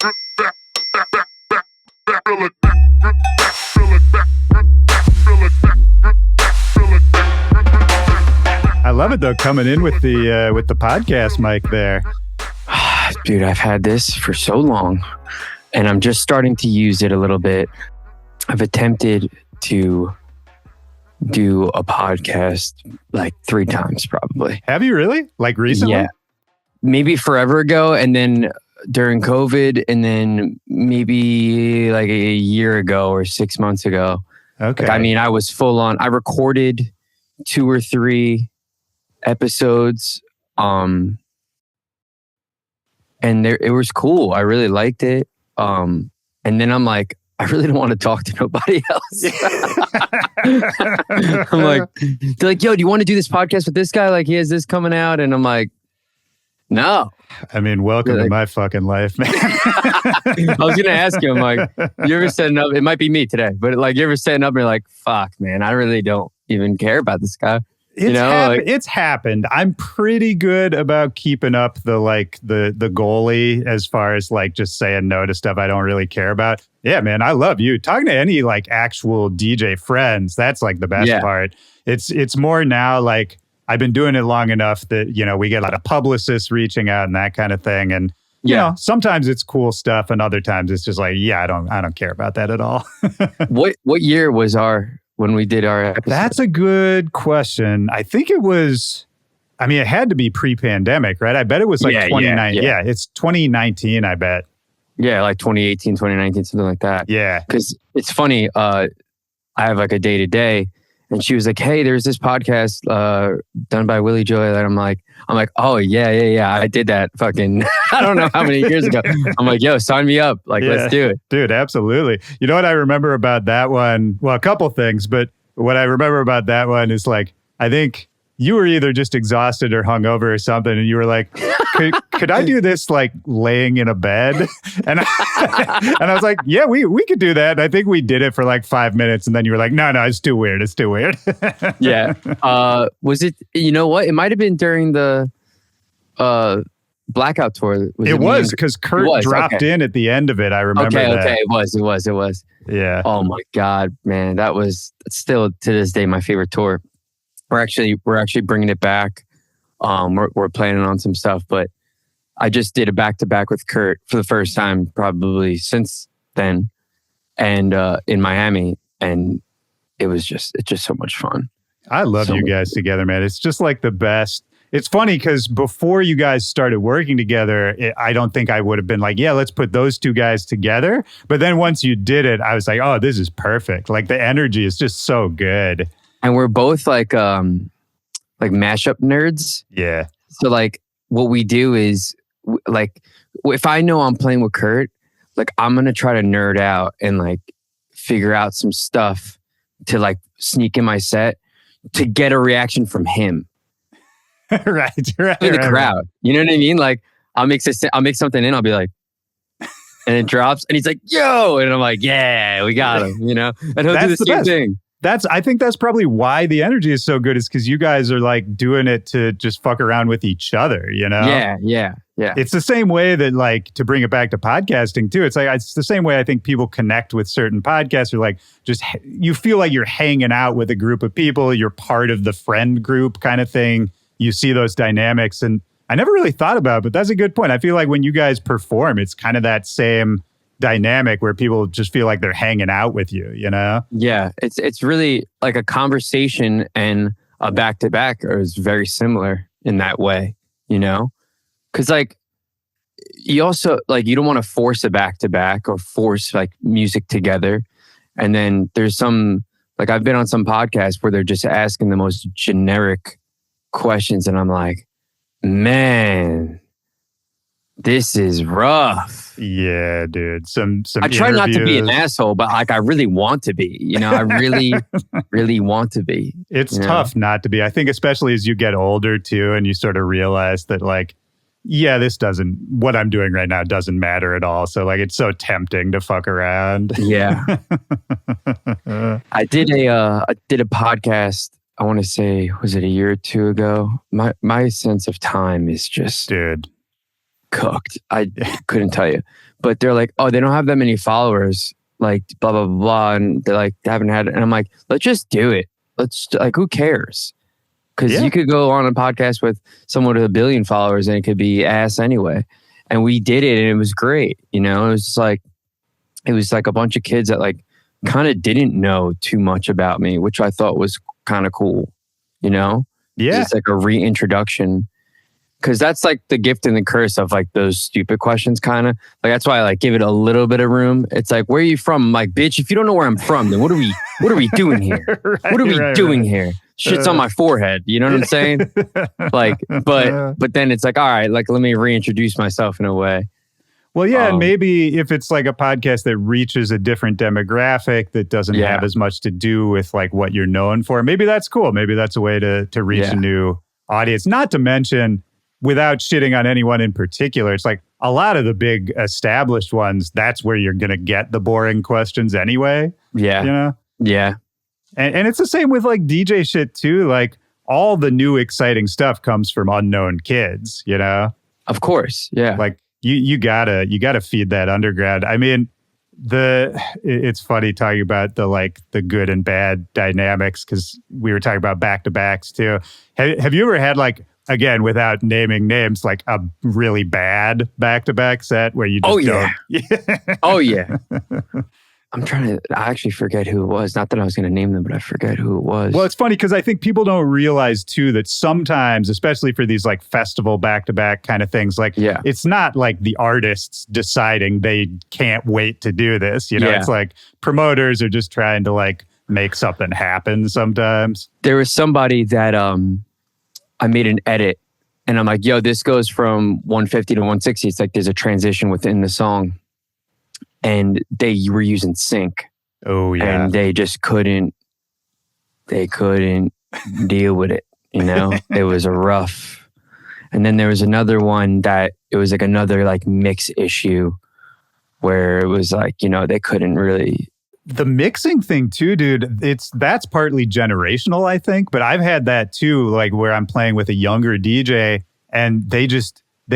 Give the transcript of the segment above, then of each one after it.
I love it though, coming in with the podcast mic there. Dude, I've had this for so long and I'm just starting to use it a little bit. I've attempted to do a podcast like 3 times probably. Have you really? Like recently? Yeah. Maybe forever ago, and then during COVID, and then maybe like a year ago or 6 months ago. Okay. Like, I mean, I was full on. I recorded 2 or 3 episodes, and it was cool. I really liked it. And then I'm like, I really don't want to talk to nobody else. I'm like, they're like, yo, do you want to do this podcast with this guy? Like, he has this coming out, and I'm like, no. I mean, welcome to my fucking life, man. I was going to ask you, I'm like, you ever setting up, it might be me today, but like, you ever setting up and you're like, fuck, man, I really don't even care about this guy. It's happened. I'm pretty good about keeping up the goalie as far as like just saying no to stuff I don't really care about. Yeah, man, I love you. Talking to any like actual DJ friends, that's like the best part. It's more now like I've been doing it long enough that, you know, we get a lot of publicists reaching out and that kind of thing. And you know, sometimes it's cool stuff and other times it's just like, yeah, I don't care about that at all. What year was when we did our episode? That's a good question. I think it was, I mean, it had to be pre-pandemic, right? I bet it was like 2019. Yeah, it's 2019, I bet. Yeah, like 2018, 2019, something like that. Yeah. Because it's funny, I have like a day-to-day, and she was like, hey, there's this podcast done by Willy Joy that I'm like, oh, yeah. I did that fucking, I don't know how many years ago. I'm like, yo, sign me up. Like, let's do it. Dude, absolutely. You know what I remember about that one? Well, a couple things, but what I remember about that one is like, I think you were either just exhausted or hungover or something. And you were like, could I do this like laying in a bed? And I was like, yeah, we could do that. And I think we did it for like 5 minutes. And then you were like, no, it's too weird. It's too weird. Yeah. Was it, you know what? It might've been during the Blackout tour. It was because Kurt dropped in at the end of it. I remember that. Okay. It was. Yeah. Oh my God, man. That was still to this day my favorite tour. We're actually bringing it back. We're planning on some stuff, but I just did a back-to-back with Kurt for the first time probably since then, and in Miami, and it's just so much fun. I love you guys together, man. It's just like the best. It's funny because before you guys started working together, I don't think I would have been like, yeah, let's put those 2 guys together. But then once you did it, I was like, oh, this is perfect. Like the energy is just so good. And we're both like mashup nerds. Yeah. So like what we do is like, if I know I'm playing with Kurt, like I'm going to try to nerd out and like figure out some stuff to like sneak in my set to get a reaction from him. right. The crowd. You know what I mean? Like I'll make something in, I'll be like, and it drops and he's like, yo. And I'm like, yeah, we got him, you know? And he'll do the same thing. I think that's probably why the energy is so good, is because you guys are like doing it to just fuck around with each other, you know? Yeah. It's the same way that, like, to bring it back to podcasting too, it's like, it's the same way I think people connect with certain podcasts, or like just, you feel like you're hanging out with a group of people, you're part of the friend group kind of thing. You see those dynamics, and I never really thought about it, but that's a good point. I feel like when you guys perform, it's kind of that same dynamic where people just feel like they're hanging out with you, you know? Yeah, it's really like a conversation, and a back-to-back is very similar in that way, you know? Because like, you also, like, you don't want to force a back-to-back or force like music together. And then there's some, like, I've been on some podcasts where they're just asking the most generic questions, and I'm like, man, this is rough. Yeah, dude. Some I try not to be an asshole, but like I really want to be. You know, I really, really want to be. It's tough not to be. I think especially as you get older too, and you sort of realize that like, yeah, what I'm doing right now doesn't matter at all. So like, it's so tempting to fuck around. Yeah. I did a podcast. I want to say, was it a year or 2 ago? My sense of time is just, dude, cooked. I couldn't tell you. but they're like, oh, they don't have that many followers, like blah, blah, blah, blah. And they're like, they haven't had it. And I'm like, let's just do it. Let's like, who cares? Because you could go on a podcast with someone with 1 billion followers and it could be ass anyway. And we did it and it was great. You know, it was like a bunch of kids that like kind of didn't know too much about me, which I thought was kind of cool, you know? Yeah. It's like a reintroduction. Because that's like the gift and the curse of like those stupid questions, kind of. Like that's why I like give it a little bit of room. It's like, where are you from? I'm like, bitch, if you don't know where I'm from, then what are we doing here? What are we doing here? Shit's on my forehead. You know what I'm saying? Like, but then it's like, all right, like let me reintroduce myself in a way. Well, yeah, and maybe if it's like a podcast that reaches a different demographic that doesn't have as much to do with like what you're known for, maybe that's cool. Maybe that's a way to reach a new audience. Not to mention, without shitting on anyone in particular, it's like a lot of the big established ones, that's where you're going to get the boring questions anyway. Yeah. You know? Yeah. And it's the same with like DJ shit too. Like all the new exciting stuff comes from unknown kids, you know? Of course. Yeah. Like you gotta feed that undergrad. I mean, it's funny talking about the good and bad dynamics because we were talking about back-to-backs too. Have you ever had like, again, without naming names, like a really bad back-to-back set where you just don't... Oh, yeah. I actually forget who it was. Not that I was going to name them, but I forget who it was. Well, it's funny because I think people don't realize too that sometimes, especially for these like festival back-to-back kind of things, like it's not like the artists deciding they can't wait to do this. You know, it's like promoters are just trying to like make something happen sometimes. There was somebody that... I made an edit and I'm like, yo, this goes from 150 to 160. It's like there's a transition within the song. And they were using sync. Oh, yeah. And they just couldn't deal with it, you know? It was a rough. And then there was another one that it was like another like mix issue where it was like, you know, they couldn't really... The mixing thing too, dude, that's partly generational, I think, but I've had that too, like where I'm playing with a younger DJ and they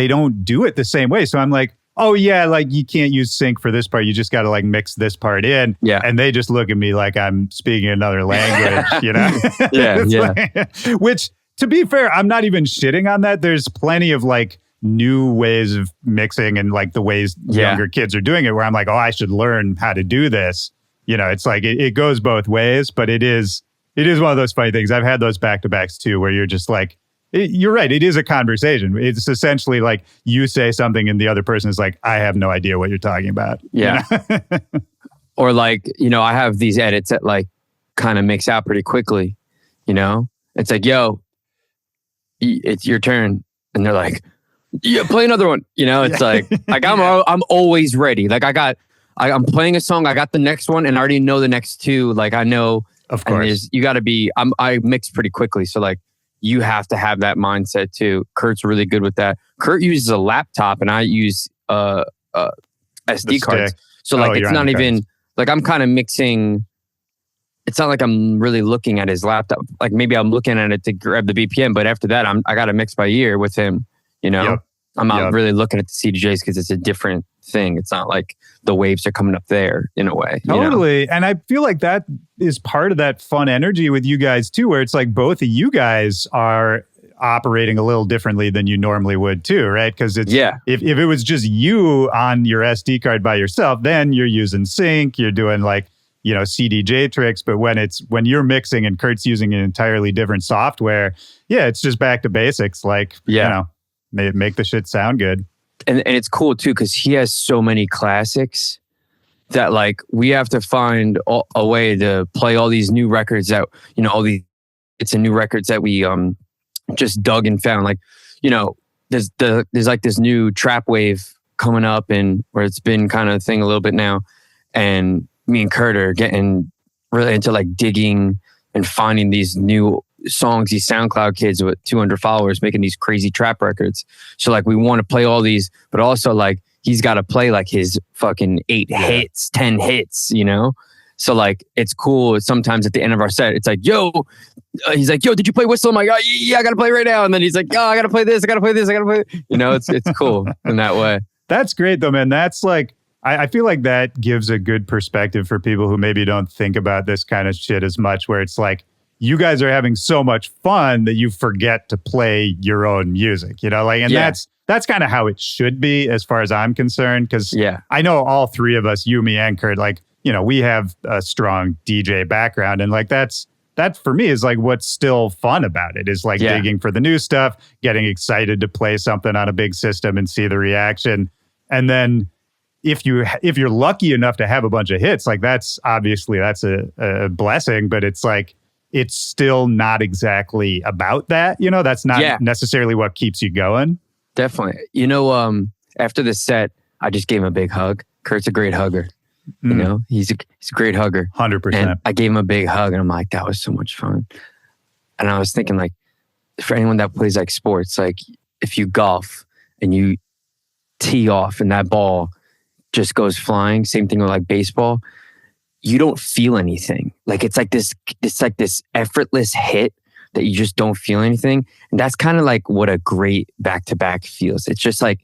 don't do it the same way. So I'm like, oh yeah, like you can't use sync for this part. You just got to like mix this part in. Yeah. And they just look at me like I'm speaking another language, you know? Yeah. Which, to be fair, I'm not even shitting on that. There's plenty of like new ways of mixing and like the ways younger kids are doing it where I'm like, oh, I should learn how to do this. You know, it's like it goes both ways, but it is one of those funny things. I've had those back-to-backs too, where you're just like, you're right. It is a conversation. It's essentially like you say something and the other person is like, I have no idea what you're talking about. Yeah. You know? Or like, you know, I have these edits that like kind of mix out pretty quickly, you know? It's like, yo, it's your turn. And they're like, yeah, play another one. You know, it's like I'm always ready. Like I'm playing a song. I got the next one and I already know the next two. Like I know, of course, you got to be, I mix pretty quickly. So like you have to have that mindset too. Kurt's really good with that. Kurt uses a laptop and I use SD cards. So like, it's not even like I'm kind of mixing. It's not like I'm really looking at his laptop. Like maybe I'm looking at it to grab the BPM, but after that, I got to mix by ear with him, you know? Yep. I'm not really looking at the CDJs because it's a different thing. It's not like the waves are coming up there in a way. Totally. You know? And I feel like that is part of that fun energy with you guys too, where it's like both of you guys are operating a little differently than you normally would too, right? Because it's if it was just you on your SD card by yourself, then you're using sync, you're doing like, you know, CDJ tricks. But when you're mixing and Kurt's using an entirely different software, it's just back to basics. Like, you know, make the shit sound good. And it's cool too, because he has so many classics that like we have to find a way to play all these new records that, you know, it's a new records that we just dug and found. Like, you know, there's like this new trap wave coming up and where it's been kind of a thing a little bit now. And me and Kurt are getting really into like digging and finding these new songs, these SoundCloud kids with 200 followers making these crazy trap records. So like we want to play all these, but also like he's got to play like his fucking 8 hits, 10 hits, you know? So like it's cool. Sometimes at the end of our set, it's like, yo, he's like, yo, did you play Whistle? I'm like, oh, yeah, I got to play right now. And then he's like, oh, I got to play this. I got to play this. I got to play. You know, it's cool in that way. That's great though, man. That's like, I feel like that gives a good perspective for people who maybe don't think about this kind of shit as much, where it's like, you guys are having so much fun that you forget to play your own music, you know, like, and that's kind of how it should be as far as I'm concerned. Cause I know all three of us, you, me, and Kurt, like, you know, we have a strong DJ background, and like, that for me is like what's still fun about it, is like digging for the new stuff, getting excited to play something on a big system and see the reaction. And then if you're lucky enough to have a bunch of hits, like that's a blessing, but it's like, it's still not exactly about that. You know, that's not necessarily what keeps you going. Definitely. You know, after the set, I just gave him a big hug. Kurt's a great hugger. You know, he's a great hugger. 100%. And I gave him a big hug, and I'm like, that was so much fun. And I was thinking, like, for anyone that plays like sports, like if you golf and you tee off and that ball just goes flying, same thing with like baseball, you don't feel anything. Like it's like this effortless hit that you just don't feel anything. And that's kind of like what a great back-to-back feels. It's just like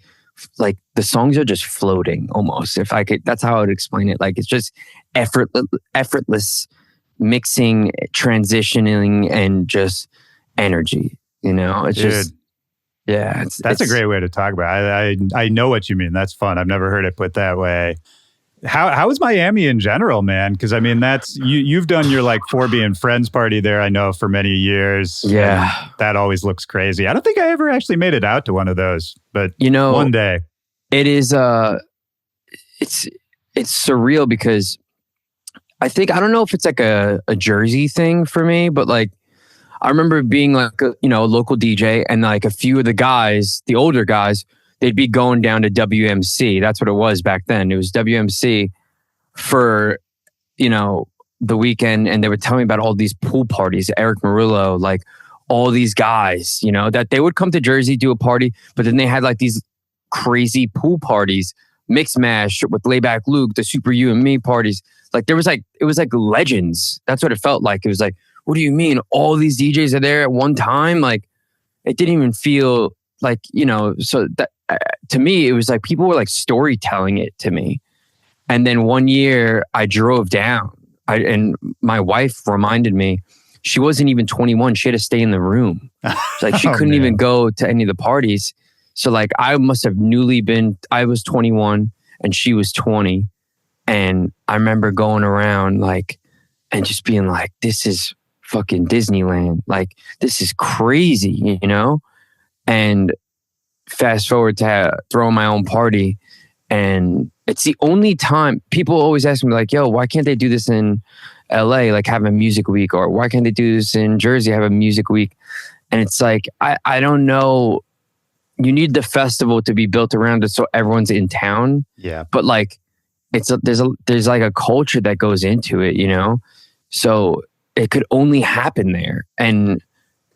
the songs are just floating almost. If I could, that's how I would explain it. Like it's just effortless mixing, transitioning, and just energy, you know? It's just, that's a great way to talk about it. I know what you mean. That's fun. I've never heard it put that way. How is Miami in general, man? Because I mean, that's you've done your like 4B and Friends party there, I know, for many years. Yeah, that always looks crazy. I don't think I ever actually made it out to one of those, but you know, one day. It is. It's surreal because I don't know if it's like a Jersey thing for me, but like I remember being like a local DJ, and like a few of the guys, the older guys, they'd be going down to WMC. That's what it was back then. It was WMC for, the weekend. And they would tell me about all these pool parties, Eric Murillo, like all these guys, that they would come to Jersey, do a party, but then they had like these crazy pool parties, Mix Mash with Layback Luke, the Super You and Me parties. Like it was like legends. That's what it felt like. It was like, what do you mean? All these DJs are there at one time? Like it didn't even feel like, so that to me, it was like people were like storytelling it to me. And then one year I drove down and my wife reminded me, she wasn't even 21. She had to stay in the room. Like she couldn't even go to any of the parties. So like I must have I was 21 and she was 20. And I remember going around like, and just being like, this is fucking Disneyland. Like, this is crazy, And fast forward to throwing my own party. And it's the only time people always ask me like, yo, why can't they do this in LA? Like have a music week, or why can't they do this in Jersey? Have a music week. And it's like, I don't know. You need the festival to be built around it so everyone's in town. Yeah. But like, there's like a culture that goes into it, So it could only happen there. And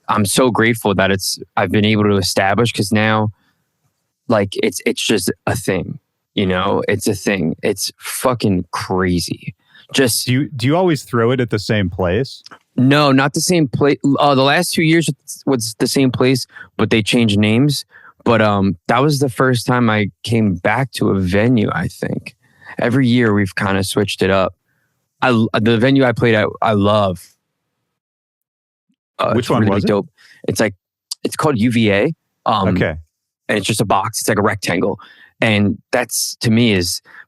I'm so grateful that I've been able to establish, because now like it's just a thing, it's a thing. It's fucking crazy. Just do you always throw it at the same place? No, not the same place. The last 2 years was the same place, but they changed names. But that was the first time I came back to a venue, I think. Every year we've kind of switched it up. The venue I played at, I love. Which one really was dope. it? It's called UVA. Okay. And it's just a box. It's like a rectangle. And that's, to me,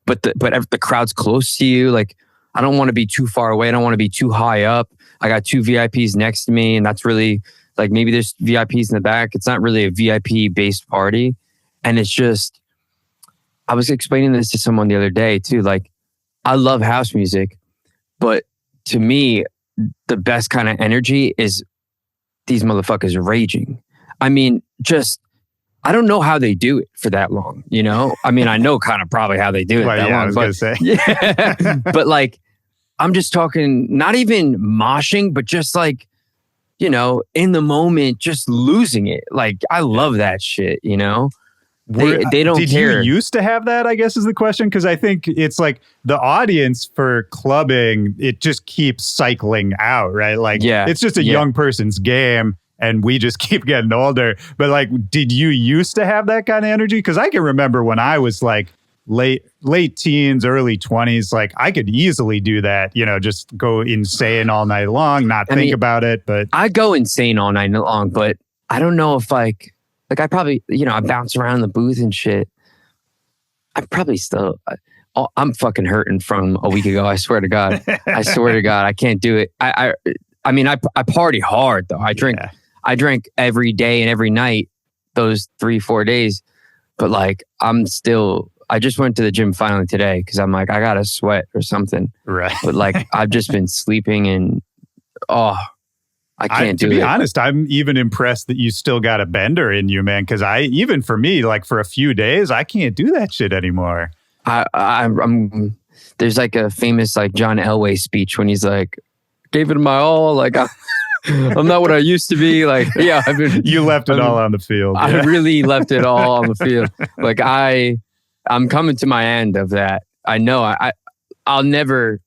but the crowd's close to you. Like, I don't want to be too far away. I don't want to be too high up. I got 2 VIPs next to me, and that's really like, maybe there's VIPs in the back. It's not really a VIP based party. And it's just, I was explaining this to someone the other day too. Like, I love house music, but to me, the best kind of energy is these motherfuckers raging. I mean, I don't know how they do it for that long, I mean, I know kind of probly how they do it that long. I was going to say. Yeah. But like, I'm just talking, not even moshing, but just like, in the moment, just losing it. Like, I love that shit, They don't care. Did you used to have that, I guess, is the question? Because I think it's like the audience for clubbing, it just keeps cycling out, right? Like, it's just a young person's game, and we just keep getting older. But like, did you used to have that kind of energy? Because I can remember when I was like late teens, early 20s, like I could easily do that, just go insane all night long, not think about it. But I go insane all night long, but I don't know if like I probably, I bounce around in the booth and shit. I probably still, I'm fucking hurting from a week ago. I swear to God. I swear to God, I can't do it. I party hard though. I drink every day and every night those 3-4 days. But like, I just went to the gym finally today because I'm like, I gotta sweat or something. Right. But like, I've just been sleeping and, I can't do it. To be honest, I'm even impressed that you still got a bender in you, man. Because even for me, like for a few days, I can't do that shit anymore. I'm there's like a famous like John Elway speech when he's like, gave it my all. Like I'm not what I used to be. Like, yeah, you left it all on the field. I really left it all on the field. Like I'm coming to my end of that. I know I'll never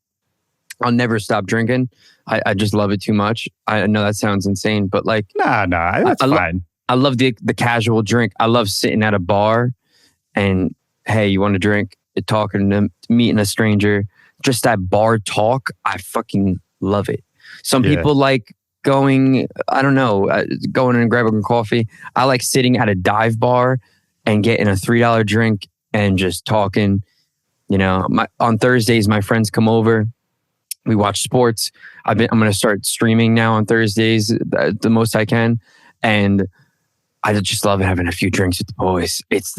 stop drinking. I just love it too much. I know that sounds insane, but like, nah, that's fine. I love the casual drink. I love sitting at a bar and, hey, you want a drink? Talking to meeting a stranger, just that bar talk. I fucking love it. Some people like going, I don't know, going and grabbing coffee. I like sitting at a dive bar and getting a $3 drink and just talking. On Thursdays, my friends come over. We watch sports. I'm going to start streaming now on Thursdays, the most I can. And I just love having a few drinks with the boys. It's,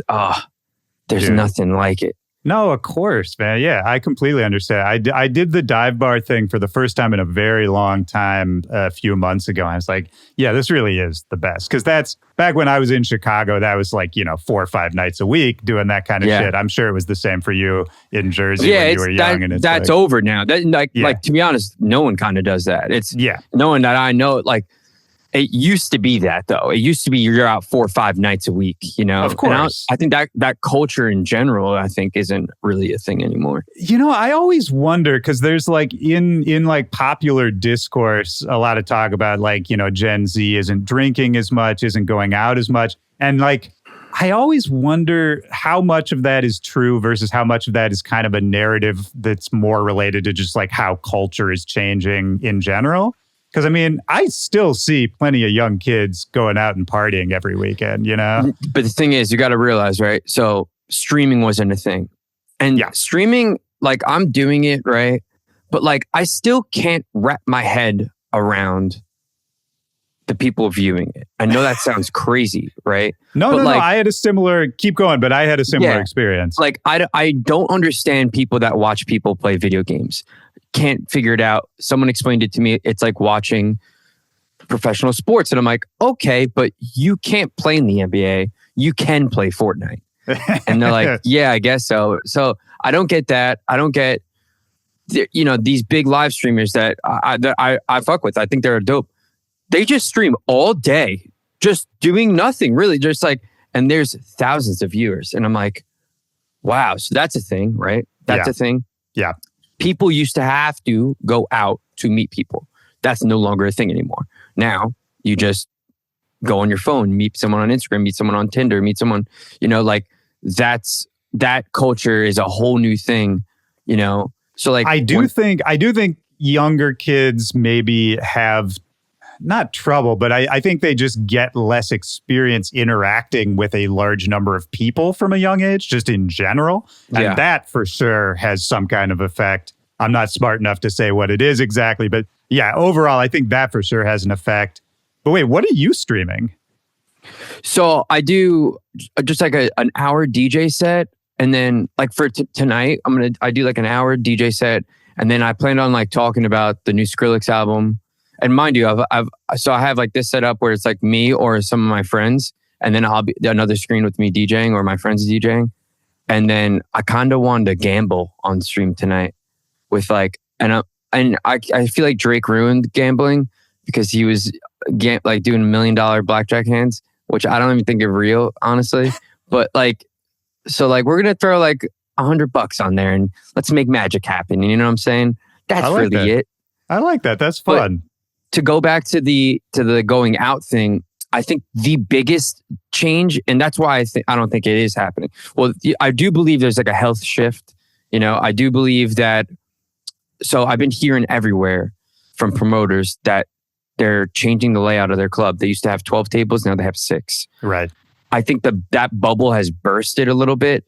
there's nothing like it. No, of course, man. Yeah, I completely understand. I did the dive bar thing for the first time in a very long time a few months ago. I was like, yeah, this really is the best. Because that's back when I was in Chicago, that was like, 4 or 5 nights a week doing that kind of shit. I'm sure it was the same for you in Jersey when you were young. That's like, over now. Like, to be honest, no one kind of does that. It's no one that I know, like, it used to be that though. It used to be you're out 4 or 5 nights a week, Of course. I think that culture in general, I think isn't really a thing anymore. I always wonder because there's like in like popular discourse, a lot of talk about like, Gen Z isn't drinking as much, isn't going out as much. And like, I always wonder how much of that is true versus how much of that is kind of a narrative that's more related to just like how culture is changing in general. Because, I still see plenty of young kids going out and partying every weekend, But the thing is, you got to realize, right? So streaming wasn't a thing. And streaming, like I'm doing it, right? But like I still can't wrap my head around the people viewing it. I know that sounds crazy, right? No. I had a similar, keep going, but I had a similar experience. Like I don't understand people that watch people play video games. Can't figure it out. Someone explained it to me. It's like watching professional sports. And I'm like, okay, but you can't play in the NBA. You can play Fortnite. And they're like, yeah, I guess so. So I don't get that. I don't get, these big live streamers that I fuck with. I think they're dope. They just stream all day, just doing nothing really. Just like, and there's thousands of viewers. And I'm like, wow. So that's a thing, right? That's a thing. Yeah. People used to have to go out to meet people. That's no longer a thing anymore. Now you just go on your phone, meet someone on Instagram, meet someone on Tinder, meet someone, like that culture is a whole new thing, So like I do think younger kids maybe have not trouble, but I think they just get less experience interacting with a large number of people from a young age, just in general. And that for sure has some kind of effect. I'm not smart enough to say what it is exactly, but overall, I think that for sure has an effect. But wait, what are you streaming? So I do just like an hour DJ set. And then like for tonight, I do like an hour DJ set. And then I planned on like talking about the new Skrillex album. And mind you, I have like this set up where it's like me or some of my friends, and then I'll be another screen with me DJing or my friends DJing. And then I kind of wanted to gamble on stream tonight with like, and I feel like Drake ruined gambling because he was like doing $1 million blackjack hands, which I don't even think are real, honestly. But like, so like we're gonna throw like $100 on there and let's make magic happen. You know what I'm saying? That's really it. I like that. That's fun. But to go back to the going out thing, I think the biggest change, and that's why I don't think it is happening. Well, I do believe there's like a health shift. You know, I do believe that. So I've been hearing everywhere from promoters that they're changing the layout of their club. They used to have 12 tables, now they have 6. Right. I think that bubble has bursted a little bit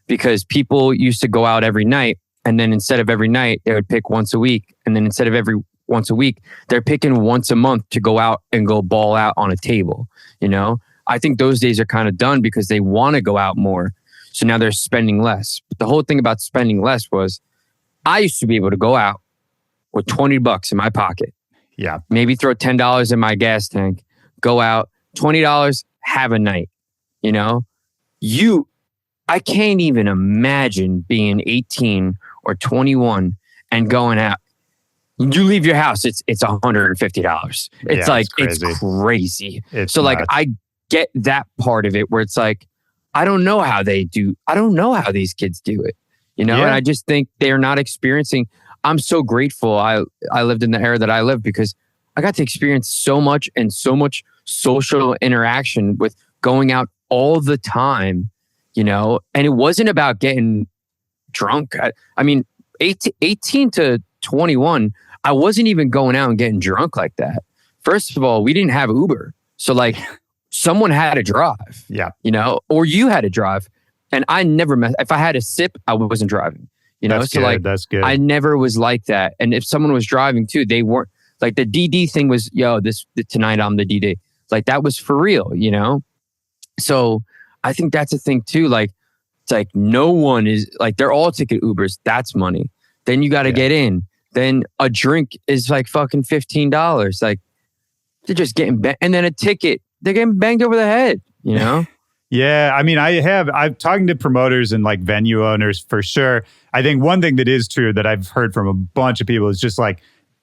because people used to go out every night, and then instead of every night, they would pick once a week, and then instead of every once a week, they're picking once a month to go out and go ball out on a table. You know, I think those days are kind of done because they want to go out more. So now they're spending less. But the whole thing about spending less was I used to be able to go out with $20 in my pocket. Yeah. Maybe throw $10 in my gas tank, go out, $20, have a night. You know, I can't even imagine being 18 or 21 and going out. You leave your house, it's $150. It's crazy. It's so like, nuts. I get that part of it where it's like, I don't know how they do. I don't know how these kids do it, you know? Yeah. And I just think they're not experiencing. I'm so grateful I lived in the era that I lived because I got to experience so much and so much social interaction with going out all the time, you know? And it wasn't about getting drunk. I mean, 18 to 21, I wasn't even going out and getting drunk like that. First of all, we didn't have Uber. So like someone had to drive, you know, or you had to drive. And I never if I had a sip, I wasn't driving, you know? That's so good. like, That's good. I never was like that. And if someone was driving too, they weren't like the DD thing was, tonight I'm the DD. Like that was for real, you know? So I think that's a thing too. Like, it's like no one is like, they're all ticket Ubers. That's money. Then you got to get in. Then a drink is like fucking $15. Like they're just getting and then a ticket, they're getting banged over the head, you know? Yeah. I mean, I've talking to promoters and like venue owners for sure. I think one thing that is true that I've heard from a bunch of people is just like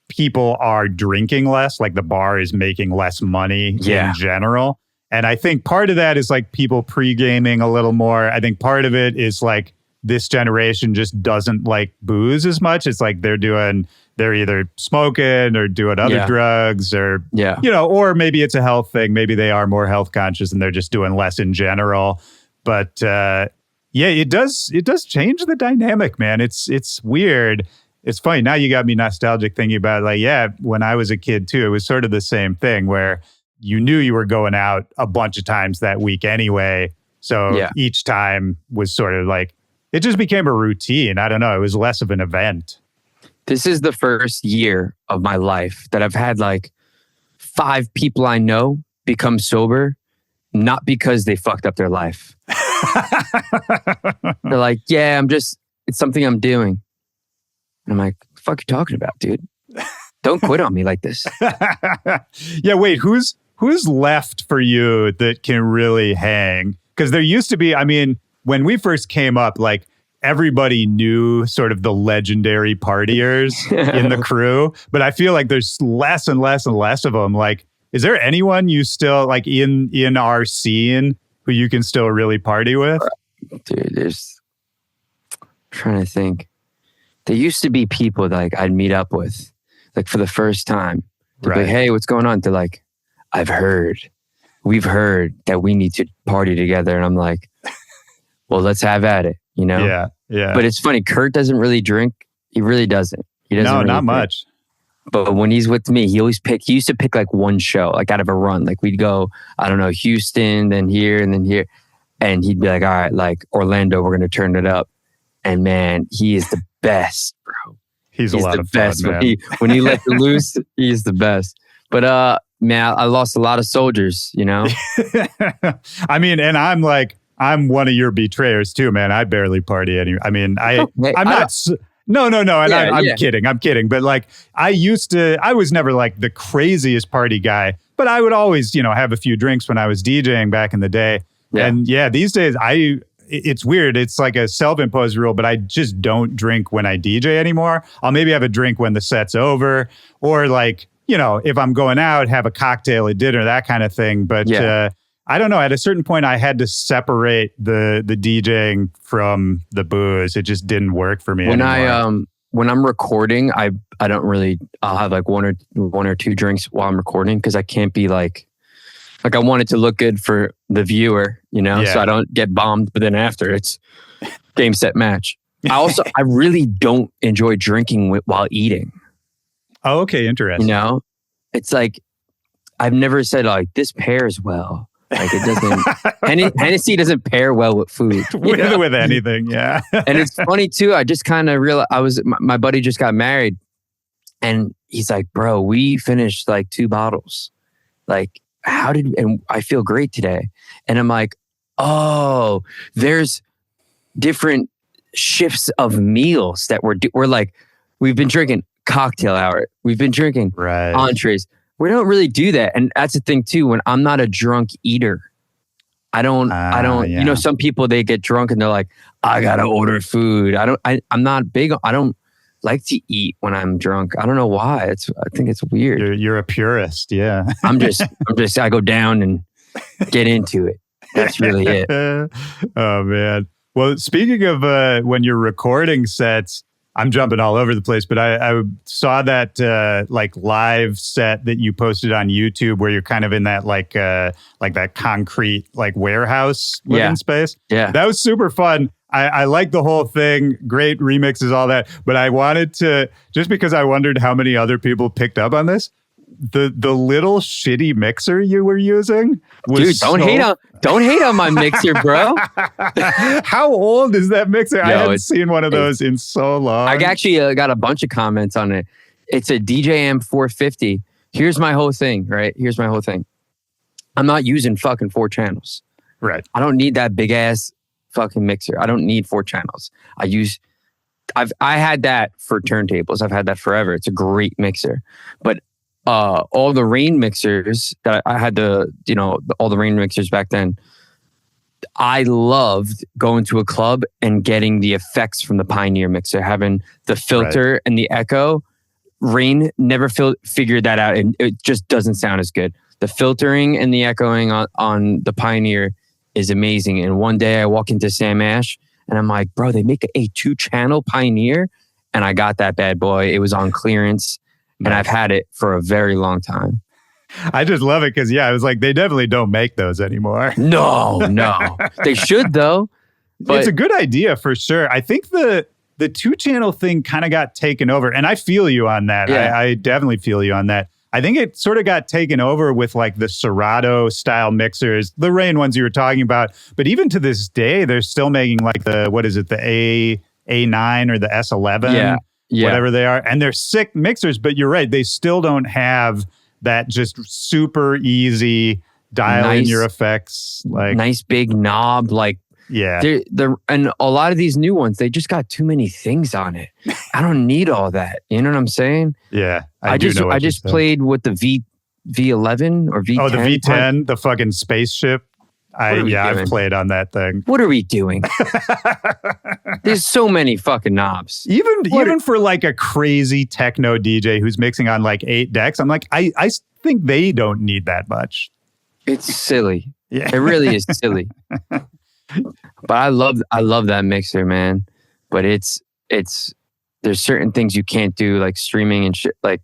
people are drinking less, like the bar is making less money in general. And I think part of that is like people pre-gaming a little more. I think part of it is like this generation just doesn't like booze as much. It's like they're either smoking or doing other drugs or, you know, or maybe it's a health thing. Maybe they are more health conscious and they're just doing less in general. But it does change the dynamic, man. It's weird. It's funny. Now you got me nostalgic thinking about like, when I was a kid too, it was sort of the same thing where you knew you were going out a bunch of times that week anyway. So each time was sort of like, it just became a routine. I don't know. It was less of an event. This is the first year of my life that I've had like 5 people I know become sober, not because they fucked up their life. They're like, it's something I'm doing. And I'm like, the fuck you talking about, dude? Don't quit on me like this. Wait, who's left for you that can really hang? Because there used to be, I mean, when we first came up, like everybody knew sort of the legendary partiers in the crew, but I feel like there's less and less and less of them. Like, is there anyone you still like in our scene who you can still really party with? Dude, I'm trying to think. There used to be people that like I'd meet up with, like for the first time. They'd be like, hey, what's going on? They're like, we've heard that we need to party together. And I'm like, well, let's have at it, you know? Yeah. But it's funny, Kurt doesn't really drink. He really doesn't. He doesn't. No, really not drink. much. But when he's with me, he used to pick like one show, like out of a run. Like we'd go, I don't know, Houston, then here, and then here. And he'd be like, all right, like Orlando, we're going to turn it up. And man, he is the best, bro. He's a lot the of fun, best. man. When he lets it loose, he's the best. But man, I lost a lot of soldiers, you know? I mean, and I'm one of your betrayers too, man. I barely party anymore. I mean, I'm not. No. And I'm kidding. But like, I was never like the craziest party guy, but I would always, you know, have a few drinks when I was DJing back in the day. Yeah. And these days it's weird. It's like a self-imposed rule, but I just don't drink when I DJ anymore. I'll maybe have a drink when the set's over, or like, you know, if I'm going out, have a cocktail at dinner, that kind of thing. But I don't know. At a certain point, I had to separate the DJing from the booze. It just didn't work for me anymore. When I'm recording, I don't really. I'll have like one or two drinks while I'm recording because I can't be like Like I want it to look good for the viewer, so I don't get bombed. But then after it's game, set, match. I really don't enjoy drinking while eating. Oh, okay. Interesting. It's like, I've never said like this pairs well. Like it doesn't, Hennessy doesn't pair well with food. With anything. Yeah. And it's funny too. I just kind of realized my buddy just got married and he's like, bro, we finished like 2 bottles. Like, and I feel great today. And I'm like, oh, there's different shifts of meals that we're like, we've been drinking cocktail hour. We've been drinking entrees. We don't really do that. And that's the thing too, when I'm not a drunk eater, I don't, some people, they get drunk and they're like, I gotta order food. I'm not big. I don't like to eat when I'm drunk. I don't know why. I think it's weird. You're a purist. Yeah. I go down and get into it. That's really it. Oh man. Well, speaking of when you're recording sets, I'm jumping all over the place, but I saw that like live set that you posted on YouTube where you're kind of in that like that concrete like warehouse living space. Yeah. That was super fun. I like the whole thing. Great remixes, all that. But I wanted to, just because I wondered how many other people picked up on this, the little shitty mixer you were using was don't hate on my mixer, bro. How old is that mixer? I hadn't seen one of those in so long. I actually got a bunch of comments on it. It's a DJM 450. Here's my whole thing, right? I'm not using fucking 4 channels. Right. I don't need that big ass fucking mixer. I don't need 4 channels. I had that for turntables. I've had that forever. It's a great mixer. But all the rain mixers that I had all the rain mixers back then, I loved going to a club and getting the effects from the Pioneer mixer, having the filter and the echo. Rain never figured that out, and it just doesn't sound as good. The filtering and the echoing on the Pioneer is amazing. And one day I walk into Sam Ash and I'm like, bro, they make a 2-channel Pioneer, and I got that bad boy. It was on clearance. And I've had it for a very long time. I just love it because, I was like, they definitely don't make those anymore. No. They should, though. But it's a good idea for sure. I think the 2-channel thing kind of got taken over. And I feel you on that. Yeah. I definitely feel you on that. I think it sort of got taken over with like the Serato style mixers, the Rain ones you were talking about. But even to this day, they're still making like the A9 or the S11. Yeah. Whatever they are. And they're sick mixers, but you're right. They still don't have that just super easy dial in your effects. Like nice big knob. Like, and a lot of these new ones, they just got too many things on it. I don't need all that. You know what I'm saying? Yeah. I just played with the V11 or V10. Oh, the V10, the fucking spaceship. I've played on that thing. What are we doing? There's so many fucking knobs. Even for like a crazy techno DJ who's mixing on like 8 decks, I'm like, I think they don't need that much. It's silly. Yeah. It really is silly. But I love that mixer, man. But it's there's certain things you can't do, like streaming and shit. Like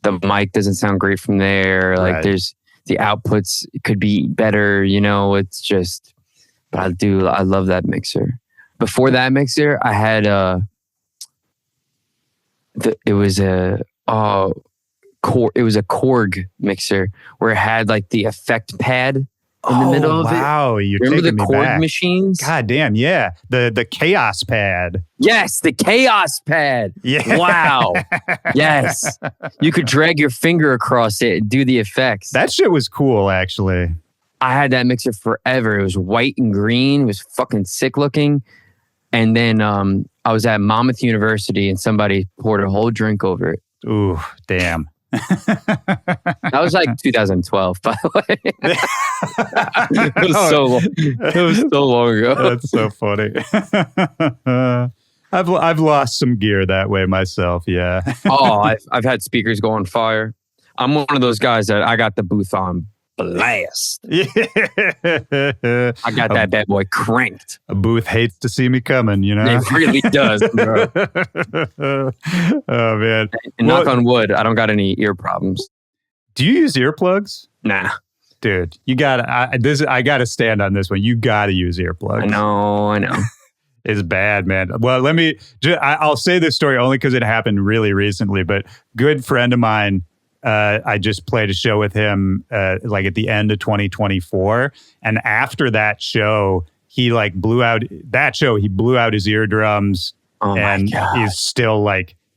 the mic doesn't sound great from there. Like there's the outputs could be better, it's just, but I love that mixer. Before that mixer, I had it was a Korg mixer where it had like the effect pad in the middle of it. Wow, you're remember taking the me Korg back. machines? God damn, yeah. The Chaos pad. Yes, the Chaos pad. Yeah. Wow. Yes. You could drag your finger across it and do the effects. That shit was cool, actually. I had that mixer forever. It was white and green. It was fucking sick looking. And then I was at Monmouth University and somebody poured a whole drink over it. Ooh, damn. That was like 2012, by the way. It was so long ago. That's so funny. I've lost some gear that way myself. Yeah. I've had speakers go on fire. I'm one of those guys that I got the booth on blast. Yeah. I got that bad boy cranked. A booth hates to see me coming, It really does, bro. Oh man. And knock on wood, I don't got any ear problems. Do you use earplugs? Nah. Dude, you got I got to stand on this one. You got to use earplugs. I know. It's bad, man. Well, I'll say this story only because it happened really recently, but good friend of mine, I just played a show with him like at the end of 2024. And after that show, he like blew out his eardrums. Oh and my God.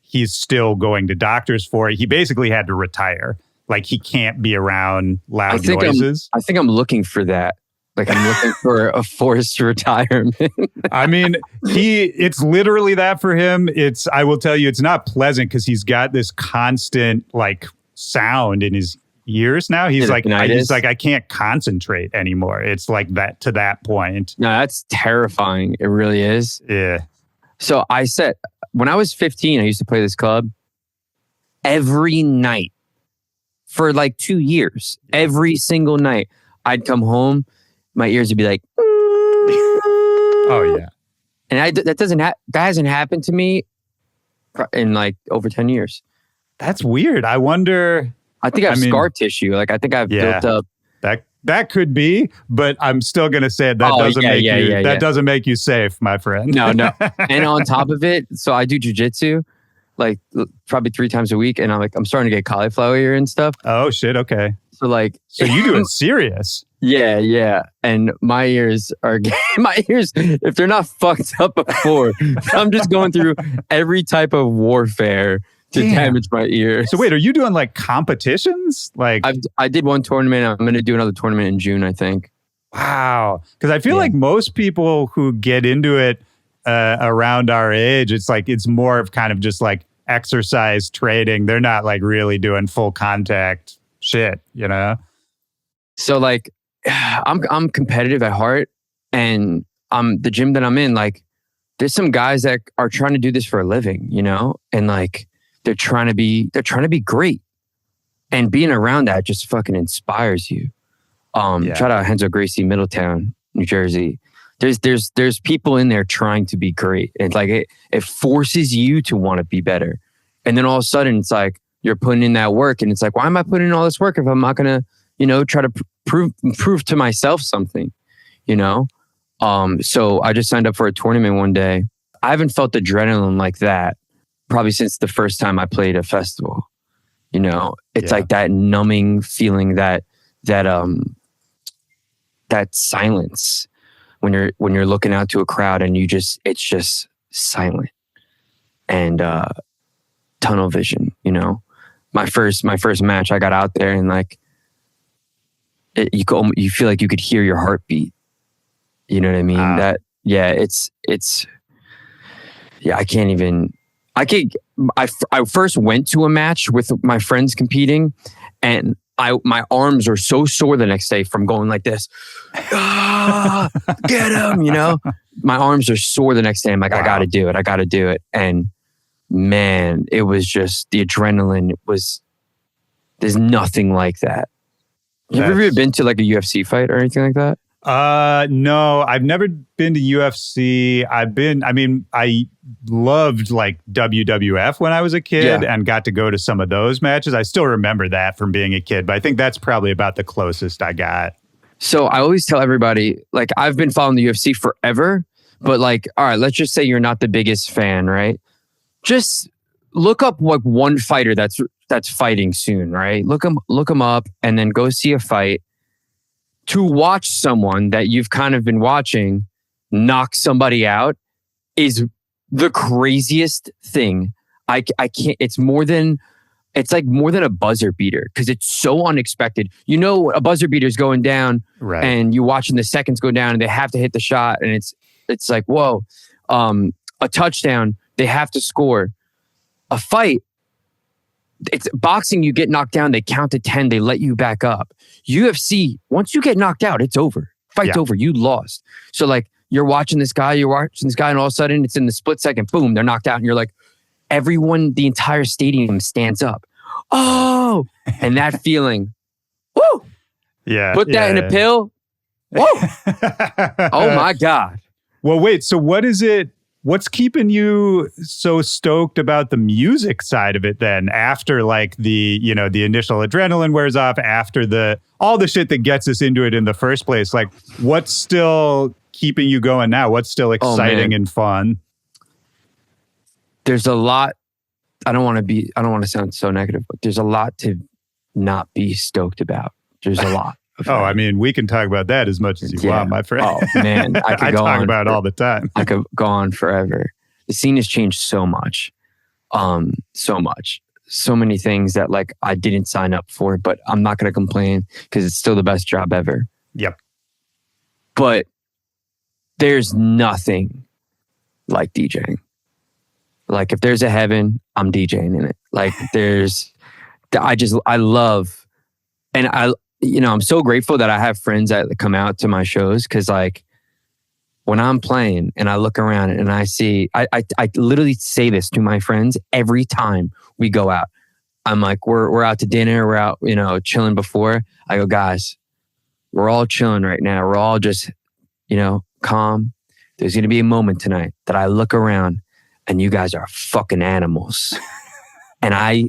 he's still going to doctors for it. He basically had to retire. Like he can't be around loud noises. I think I'm looking for that. Like I'm looking for a forced retirement. I mean, it's literally that for him. I will tell you, it's not pleasant because he's got this constant like sound in his ears now. He's like, I can't concentrate anymore. It's like that to that point. No, that's terrifying. It really is. Yeah. So when I was 15, I used to play this club every night for like 2 years. Every single night. I'd come home. My ears would be like, oh yeah, and that hasn't happened to me in like over 10 years. That's weird. I wonder. I think I have scar tissue. Like I think I've built up. That could be, but I'm still gonna say that doesn't make you safe, my friend. No. And on top of it, so I do jiujitsu like probably 3 times a week, and I'm starting to get cauliflower ear and stuff. Oh shit. Okay. So you do it serious. Yeah. And my ears, if they're not fucked up before, I'm just going through every type of warfare to damage my ears. So wait, are you doing like competitions? Like I did one tournament. I'm going to do another tournament in June, I think. Wow. Because I feel like most people who get into it around our age, it's more of kind of just like exercise training. They're not like really doing full contact shit, you know? So like I'm competitive at heart, and the gym that I'm in, like there's some guys that are trying to do this for a living, you know? And like they're trying to be great. And being around that just fucking inspires you. Shout out Henzo Gracie, Middletown, New Jersey. There's people in there trying to be great. And it's like it forces you to want to be better. And then all of a sudden it's like you're putting in that work, and it's like, why am I putting in all this work if I'm not gonna, try to prove to myself something, So I just signed up for a tournament one day. I haven't felt adrenaline like that probably since the first time I played a festival. It's like that numbing feeling, that silence when you're looking out to a crowd and it's just silent and tunnel vision. My first match, I got out there and like you feel like you could hear your heartbeat. You know what I mean? I first went to a match with my friends competing, and my arms are so sore the next day from going like this. Get him, My arms are sore the next day. I'm like, wow. I got to do it. And man, it was just the adrenaline there's nothing like that. Have you ever been to like a UFC fight or anything like that? No, I've never been to UFC. I loved like WWF when I was a kid and got to go to some of those matches. I still remember that from being a kid, but I think that's probably about the closest I got. So I always tell everybody, like, I've been following the UFC forever, but like, all right, let's just say you're not the biggest fan, right? Just look up like one fighter that's fighting soon, right? Look them up and then go see a fight. To watch someone that you've kind of been watching knock somebody out is the craziest thing. I can't, it's like more than a buzzer beater because it's so unexpected. A buzzer beater is going down, right, and you're watching the seconds go down and they have to hit the shot, and it's like, whoa, a touchdown, they have to score. A fight, it's boxing, you get knocked down, they count to 10, they let you back up. UFC, once you get knocked out, it's over. Fight's over, you lost. So like you're watching this guy, and all of a sudden it's in the split second, boom, they're knocked out, and you're like, everyone, the entire stadium stands up. Oh, and that feeling, woo! Yeah. Put that in a pill. Whoa. Oh my God. Well, wait, so what is it? What's keeping you so stoked about the music side of it then? After like the initial adrenaline wears off, after all the shit that gets us into it in the first place, like what's still keeping you going now? What's still exciting and fun? There's a lot. I don't want to sound so negative, but there's a lot to not be stoked about. There's a lot. I mean, we can talk about that as much as you want, my friend. Oh man, I could I go talk on about it all the time. I could go on forever. The scene has changed so much, so many things that like I didn't sign up for, but I'm not going to complain because it's still the best job ever. Yep. But there's nothing like DJing. Like if there's a heaven, I'm DJing in it. Like I love, and I'm so grateful that I have friends that come out to my shows because like when I'm playing and I look around and I see, I literally say this to my friends every time we go out. I'm like, we're out to dinner, we're out, chilling before. I go, guys, we're all chilling right now. We're all just, calm. There's going to be a moment tonight that I look around and you guys are fucking animals. And I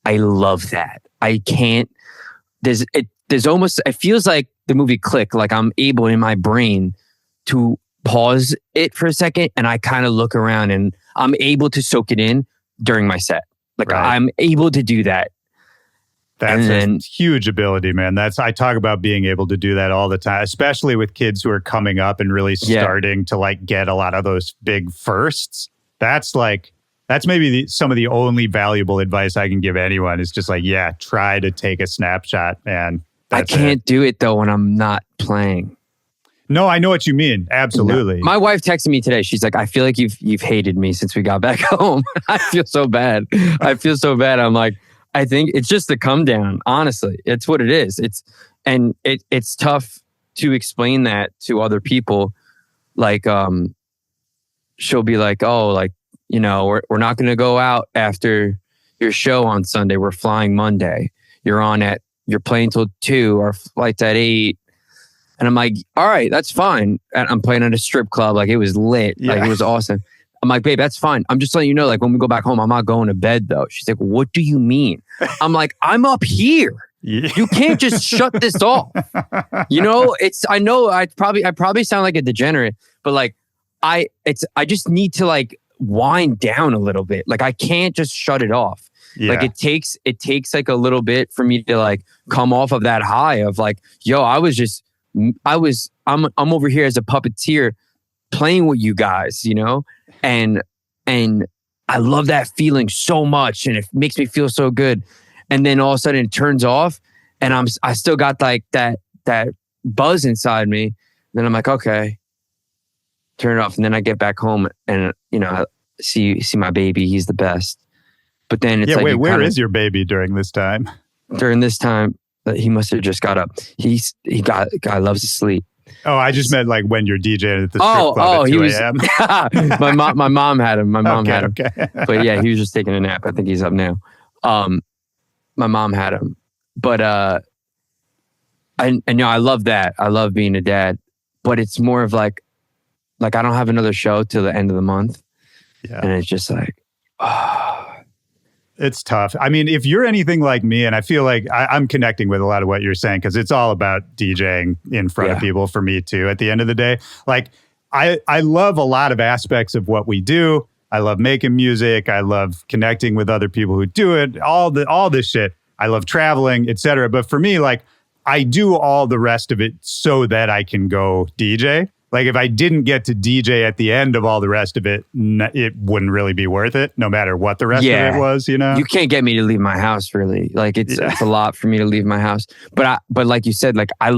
love that. I can't, there's almost, it feels like the movie Click, like I'm able in my brain to pause it for a second and I kind of look around and I'm able to soak it in during my set. Like I'm able to do that. That's a huge ability, man. I talk about being able to do that all the time, especially with kids who are coming up and really starting to like get a lot of those big firsts. That's maybe some of the only valuable advice I can give anyone is just like, try to take a snapshot. And I can't do it though when I'm not playing. No, I know what you mean. Absolutely. No. My wife texted me today. She's like, I feel like you've hated me since we got back home. I feel so bad. I'm like, I think it's just the come down. Honestly, it's what it is. It's tough to explain that to other people. Like, she'll be like, oh, like, we're not going to go out after your show on Sunday. We're flying Monday. You're playing till 2. Our flight's at 8. And I'm like, all right, that's fine. And I'm playing at a strip club. Like it was lit. Yeah. Like it was awesome. I'm like, babe, that's fine. I'm just letting you know, like when we go back home, I'm not going to bed though. She's like, what do you mean? I'm like, I'm up here. Yeah. You can't just shut this off. I know I probably sound like a degenerate, but like I just need to like wind down a little bit. Like I can't just shut it off. Yeah. Like it takes like a little bit for me to like come off of that high of like, yo, I'm over here as a puppeteer playing with you guys, and I love that feeling so much and it makes me feel so good. And then all of a sudden it turns off and I still got like that buzz inside me. Then I'm like, okay, turn it off. And then I get back home and, I see my baby. He's the best. But then it's like, wait, where is your baby during this time? During this time, he must have just got up. Guy loves to sleep. Oh, I just meant like when you're DJing at the strip club at 2 a.m. my mom had him. Okay. But yeah, he was just taking a nap. I think he's up now. My mom had him. But I love that. I love being a dad. But it's more of like I don't have another show till the end of the month. Yeah. And it's just like, It's tough. I mean, if you're anything like me, and I feel like I'm connecting with a lot of what you're saying, because it's all about DJing in front of people for me too, at the end of the day. Like, I love a lot of aspects of what we do. I love making music. I love connecting with other people who do it, all this shit. I love traveling, etc. But for me, like, I do all the rest of it so that I can go DJ. Like if I didn't get to DJ at the end of all the rest of it, it wouldn't really be worth it, no matter what the rest of it was, You can't get me to leave my house, really. Like it's a lot for me to leave my house. But like you said, like I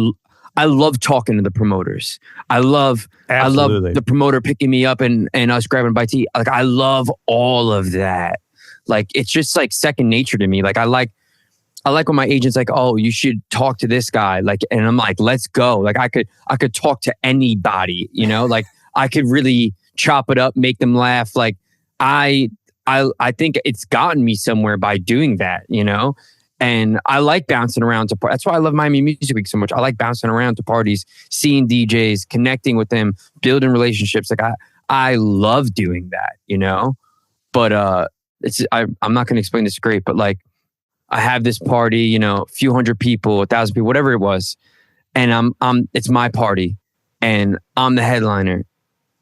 love talking to the promoters. I love the promoter picking me up and us grabbing a bite to eat. Like I love all of that. Like it's just like second nature to me. Like I like when my agent's like, oh, you should talk to this guy. Like, and I'm like, let's go. Like I could talk to anybody, like I could really chop it up, make them laugh. Like I think it's gotten me somewhere by doing that, and I like bouncing around to parties. That's why I love Miami Music Week so much. I like bouncing around to parties, seeing DJs, connecting with them, building relationships. Like I love doing that, you know? But I'm not going to explain this great, but like I have this party, you know, a few hundred people, 1,000 people, whatever it was. And it's my party and I'm the headliner.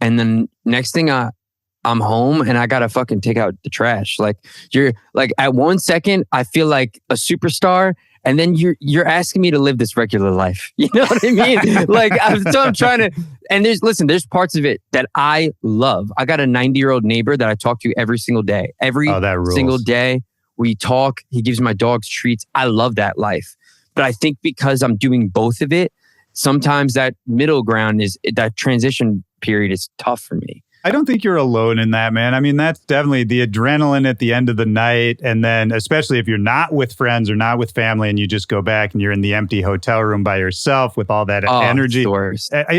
And then next thing I'm home and I got to fucking take out the trash. Like you're like at 1 second, I feel like a superstar. And then you're asking me to live this regular life. You know what I mean? Like I'm trying to, and there's parts of it that I love. I got a 90-year-old neighbor that I talk to every single day. Every single day we talk. He gives my dogs treats. I love that life. But I think because I'm doing both of it, sometimes that middle ground that transition period is tough for me. I don't think you're alone in that, man. I mean, that's definitely the adrenaline at the end of the night. And then especially if you're not with friends or not with family and you just go back and you're in the empty hotel room by yourself with all that energy. It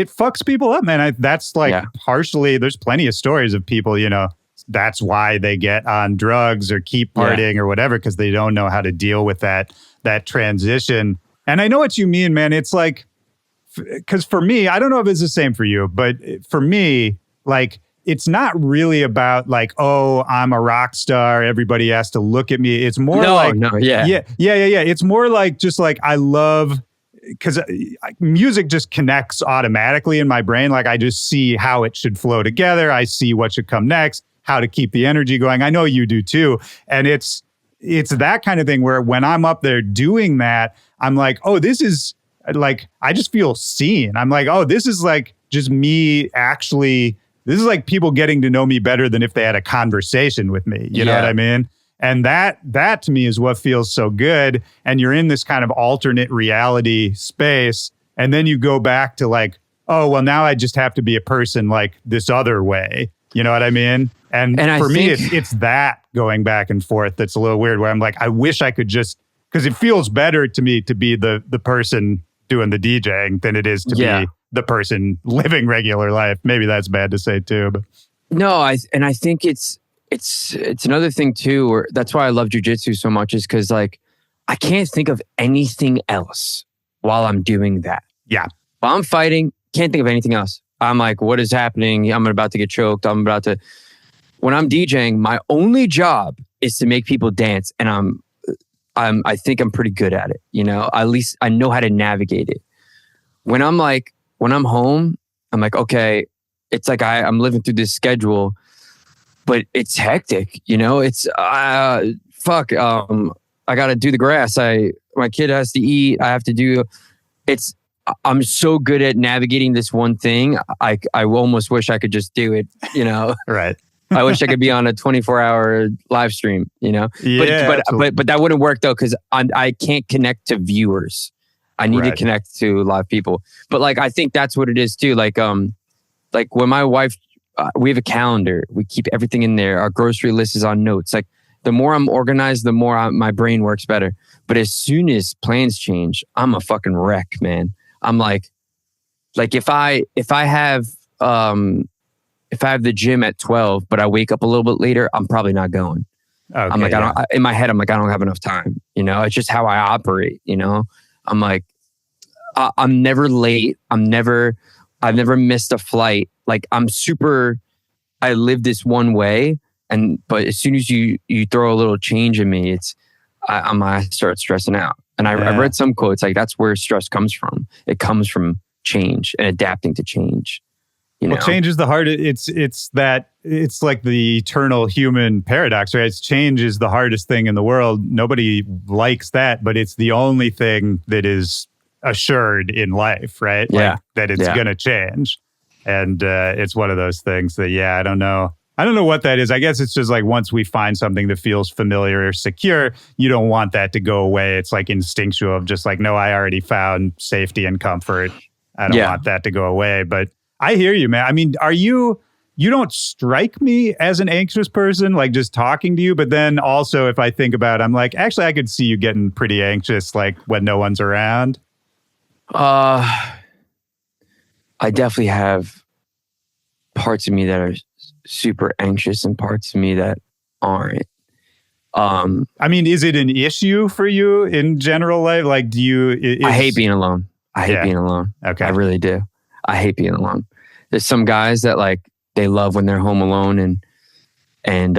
fucks people up, man. That's like partially, there's plenty of stories of people, you know, that's why they get on drugs or keep partying or whatever, because they don't know how to deal with that transition. And I know what you mean, man. It's like, because for me, I don't know if it's the same for you, but for me, like, it's not really about like, oh, I'm a rock star. Everybody has to look at me. It's more yeah. It's more like just like I love, because music just connects automatically in my brain. Like I just see how it should flow together. I see what should come next, how to keep the energy going. I know you do too. And it's that kind of thing where when I'm up there doing that, I'm like, oh, this is like, I just feel seen. I'm like, oh, this is like just me actually. This is like people getting to know me better than if they had a conversation with me. You know what I mean? And that to me is what feels so good. And you're in this kind of alternate reality space. And then you go back to like, oh, well, now I just have to be a person like this other way. You know what I mean? And for me, it's that going back and forth that's a little weird where I'm like, I wish I could just, because it feels better to me to be the person doing the DJing than it is to be the person living regular life. Maybe that's bad to say too, but no, I think it's another thing too, or that's why I love jiujitsu so much, is because like I can't think of anything else while I'm doing that. Yeah. While I'm fighting, can't think of anything else. I'm like, what is happening? I'm about to get choked. When I'm DJing, my only job is to make people dance. And I think I'm pretty good at it. You know, at least I know how to navigate it. When I'm home, I'm like, okay, it's like I'm living through this schedule, but it's hectic, you know? It's, I got to do the grass. My kid has to eat. I'm so good at navigating this one thing. I almost wish I could just do it, you know? Right. I wish I could be on a 24-hour live stream, you know? Yeah, but that wouldn't work though, because I can't connect to viewers. I need to connect to live people. But like, I think that's what it is too. Like when my wife, we have a calendar, we keep everything in there. Our grocery list is on notes. Like the more I'm organized, the more my brain works better. But as soon as plans change, I'm a fucking wreck, man. I'm like if I have the gym at 12, but I wake up a little bit later, I'm probably not going. Okay, I'm like, in my head, I'm like, I don't have enough time. You know, it's just how I operate, you know? I'm like, I'm never late. I've never missed a flight. Like I live this one way. But as soon as you throw a little change in me, I start stressing out. And I read some quotes, like that's where stress comes from. It comes from change and adapting to change. You know? Well, change is the hardest. It's like the eternal human paradox, right? Change is the hardest thing in the world. Nobody likes that, but it's the only thing that is assured in life, right? Yeah. Like, that it's going to change. And it's one of those things that, I don't know. I don't know what that is. I guess it's just like once we find something that feels familiar or secure, you don't want that to go away. It's like instinctual of just like, no, I already found safety and comfort. I don't want that to go away. But I hear you, man. I mean, you don't strike me as an anxious person, like just talking to you. But then also if I think about it, I'm like, actually, I could see you getting pretty anxious, like when no one's around. I definitely have parts of me that are super anxious and parts of me that aren't. I mean, is it an issue for you in general life? Like, I hate being alone. I hate being alone. Okay. I really do. I hate being alone. There's some guys that like, they love when they're home alone and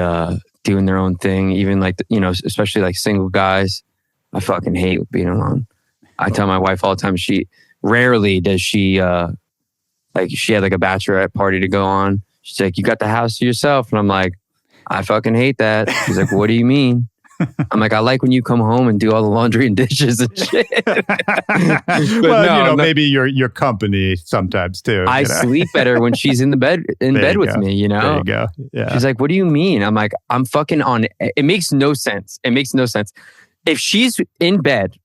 doing their own thing. Even like, especially like single guys. I fucking hate being alone. I tell my wife all the time, rarely does she, like she had like a bachelorette party to go on. She's like, you got the house to yourself. And I'm like, I fucking hate that. She's like, what do you mean? I'm like, I like when you come home and do all the laundry and dishes and shit. Well, no, maybe your company sometimes too. I sleep better when she's in bed with me, There you go. Yeah. She's like, what do you mean? I'm like, I'm fucking on. It makes no sense. It makes no sense. If she's in bed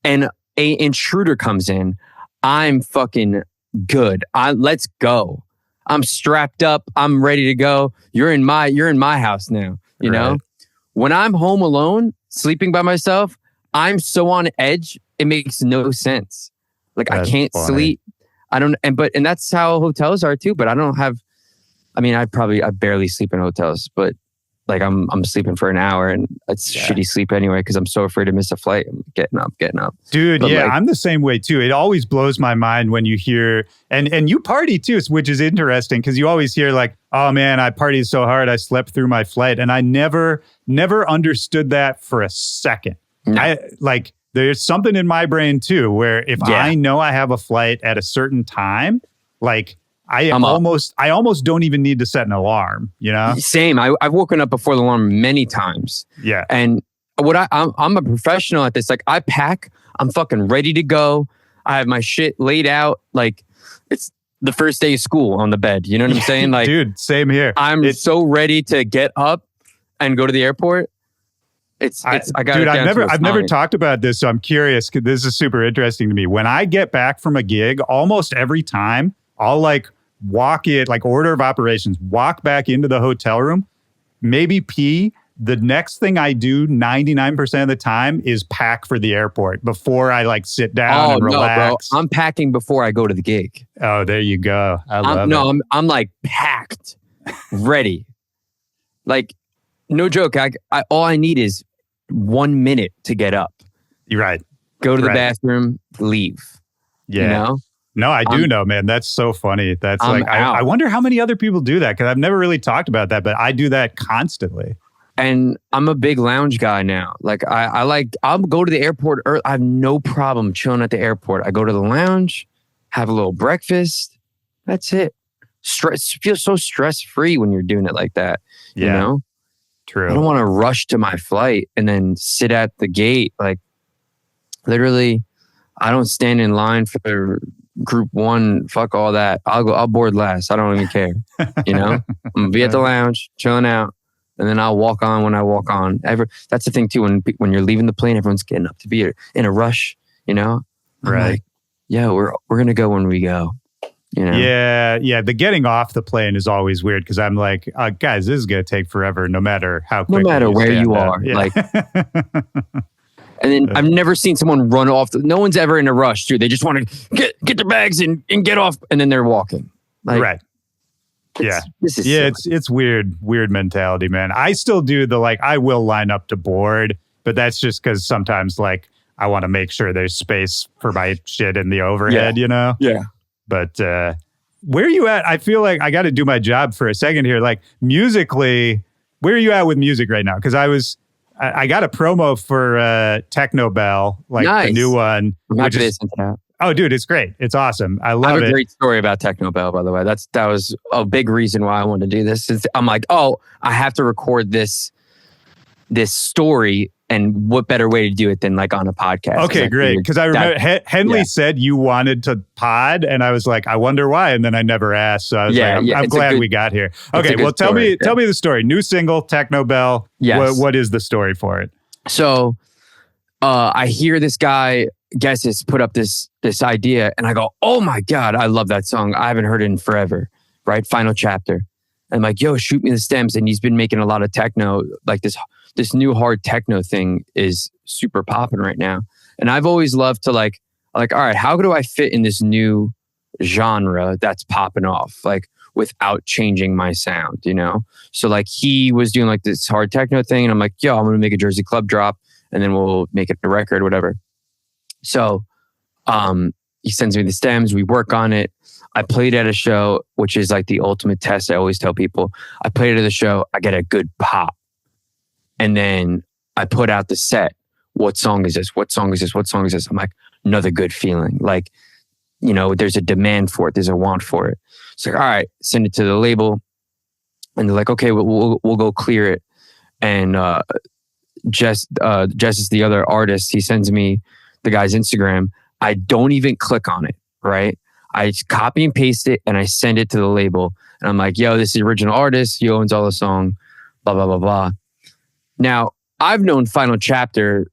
and a intruder comes in, I'm fucking good. Let's go. I'm strapped up. I'm ready to go. You're in my house now, you know? When I'm home alone, sleeping by myself, I'm so on edge, it makes no sense. Like I can't sleep. I don't, and that's how hotels are too, but I don't have, I mean, I barely sleep in hotels, but like I'm sleeping for an hour and it's shitty sleep anyway because I'm so afraid to miss a flight. I'm getting up. Dude, but I'm the same way too. It always blows my mind when you hear, and you party too, which is interesting because you always hear like, oh man, I partied so hard I slept through my flight. And I never understood that for a second. No. There's something in my brain too, where if I know I have a flight at a certain time, like I almost don't even need to set an alarm, you know? Same. I've woken up before the alarm many times. Yeah. And I'm a professional at this. Like I pack, I'm fucking ready to go. I have my shit laid out. Like it's the first day of school on the bed. You know what I'm saying? Like, dude, same here. I'm so ready to get up and go to the airport. I've never talked about this, so I'm curious because this is super interesting to me. When I get back from a gig, almost every time I'll like walk it, like order of operations, walk back into the hotel room, maybe pee. The next thing I do 99% of the time is pack for the airport before I like sit down and relax. Bro. I'm packing before I go to the gig. Oh, there you go. I love it. I'm like packed, ready. Like, no joke. All I need is 1 minute to get up. You're right. Go to the bathroom, leave. Yeah. You know? No, I do know, man. That's so funny. That's I wonder how many other people do that because I've never really talked about that, but I do that constantly. And I'm a big lounge guy now. Like I'll go to the airport early. I have no problem chilling at the airport. I go to the lounge, have a little breakfast. That's it. Feels so stress-free when you're doing it like that. Yeah, you know? True. I don't want to rush to my flight and then sit at the gate. Like literally, I don't stand in line for group one. Fuck all that. I'll board last. I don't even care. You know? I'm gonna be at the lounge, chilling out. And then I'll walk on when I walk on. That's the thing too. When you're leaving the plane, everyone's getting up to be in a rush. You know, I'm right? Like, yeah, we're gonna go when we go. You know? Yeah. The getting off the plane is always weird because I'm like, guys, this is gonna take forever, no matter how quickly. No matter where you are, yeah. Like. And then I've never seen someone run off. No one's ever in a rush, dude. They just want to get their bags and get off, and then they're walking. Like, right. It's weird mentality, man. I still do I will line up to board, but that's just because sometimes like I want to make sure there's space for my shit in the overhead, you know? Yeah. But where are you at? I feel like I got to do my job for a second here. Like musically, where are you at with music right now? Because I got a promo for Techno Bell, the new one. I'm happy to listen to that. Oh, dude, it's great. It's awesome. I love it. I have a great story about Techno Bell, by the way. That was a big reason why I wanted to do this. I'm like, I have to record this story, and what better way to do it than like on a podcast? Okay, great. Because I remember Henley said you wanted to pod, and I was like, I wonder why, and then I never asked. So I was I'm glad we got here. Okay, well, tell me the story. New single, Techno Bell. Yes. What is the story for it? So, I hear this guy. Guess has put up this idea, and I go, oh my God, I love that song. I haven't heard it in forever, right? Final Chapter. I'm like, yo, shoot me the stems. And he's been making a lot of techno, like this new hard techno thing is super popping right now. And I've always loved to like, all right, how do I fit in this new genre that's popping off, like without changing my sound, you know? So like he was doing like this hard techno thing, and I'm like, yo, I'm going to make a Jersey club drop, and then we'll make it a record, whatever. So he sends me the stems, we work on it. I played at a show, which is like the ultimate test. I always tell people, I played at the show, I get a good pop. And then I put out the set. What song is this? What song is this? What song is this? I'm like, another good feeling. Like, you know, there's a demand for it. There's a want for it. It's like, all right, send it to the label. And they're like, okay, we'll go clear it. And Jess is the other artist. He sends me the guy's Instagram. I don't even click on it, right? I just copy and paste it and I send it to the label. And I'm like, yo, this is the original artist. He owns all the song, blah, blah, blah, blah. Now, I've known Final Chapter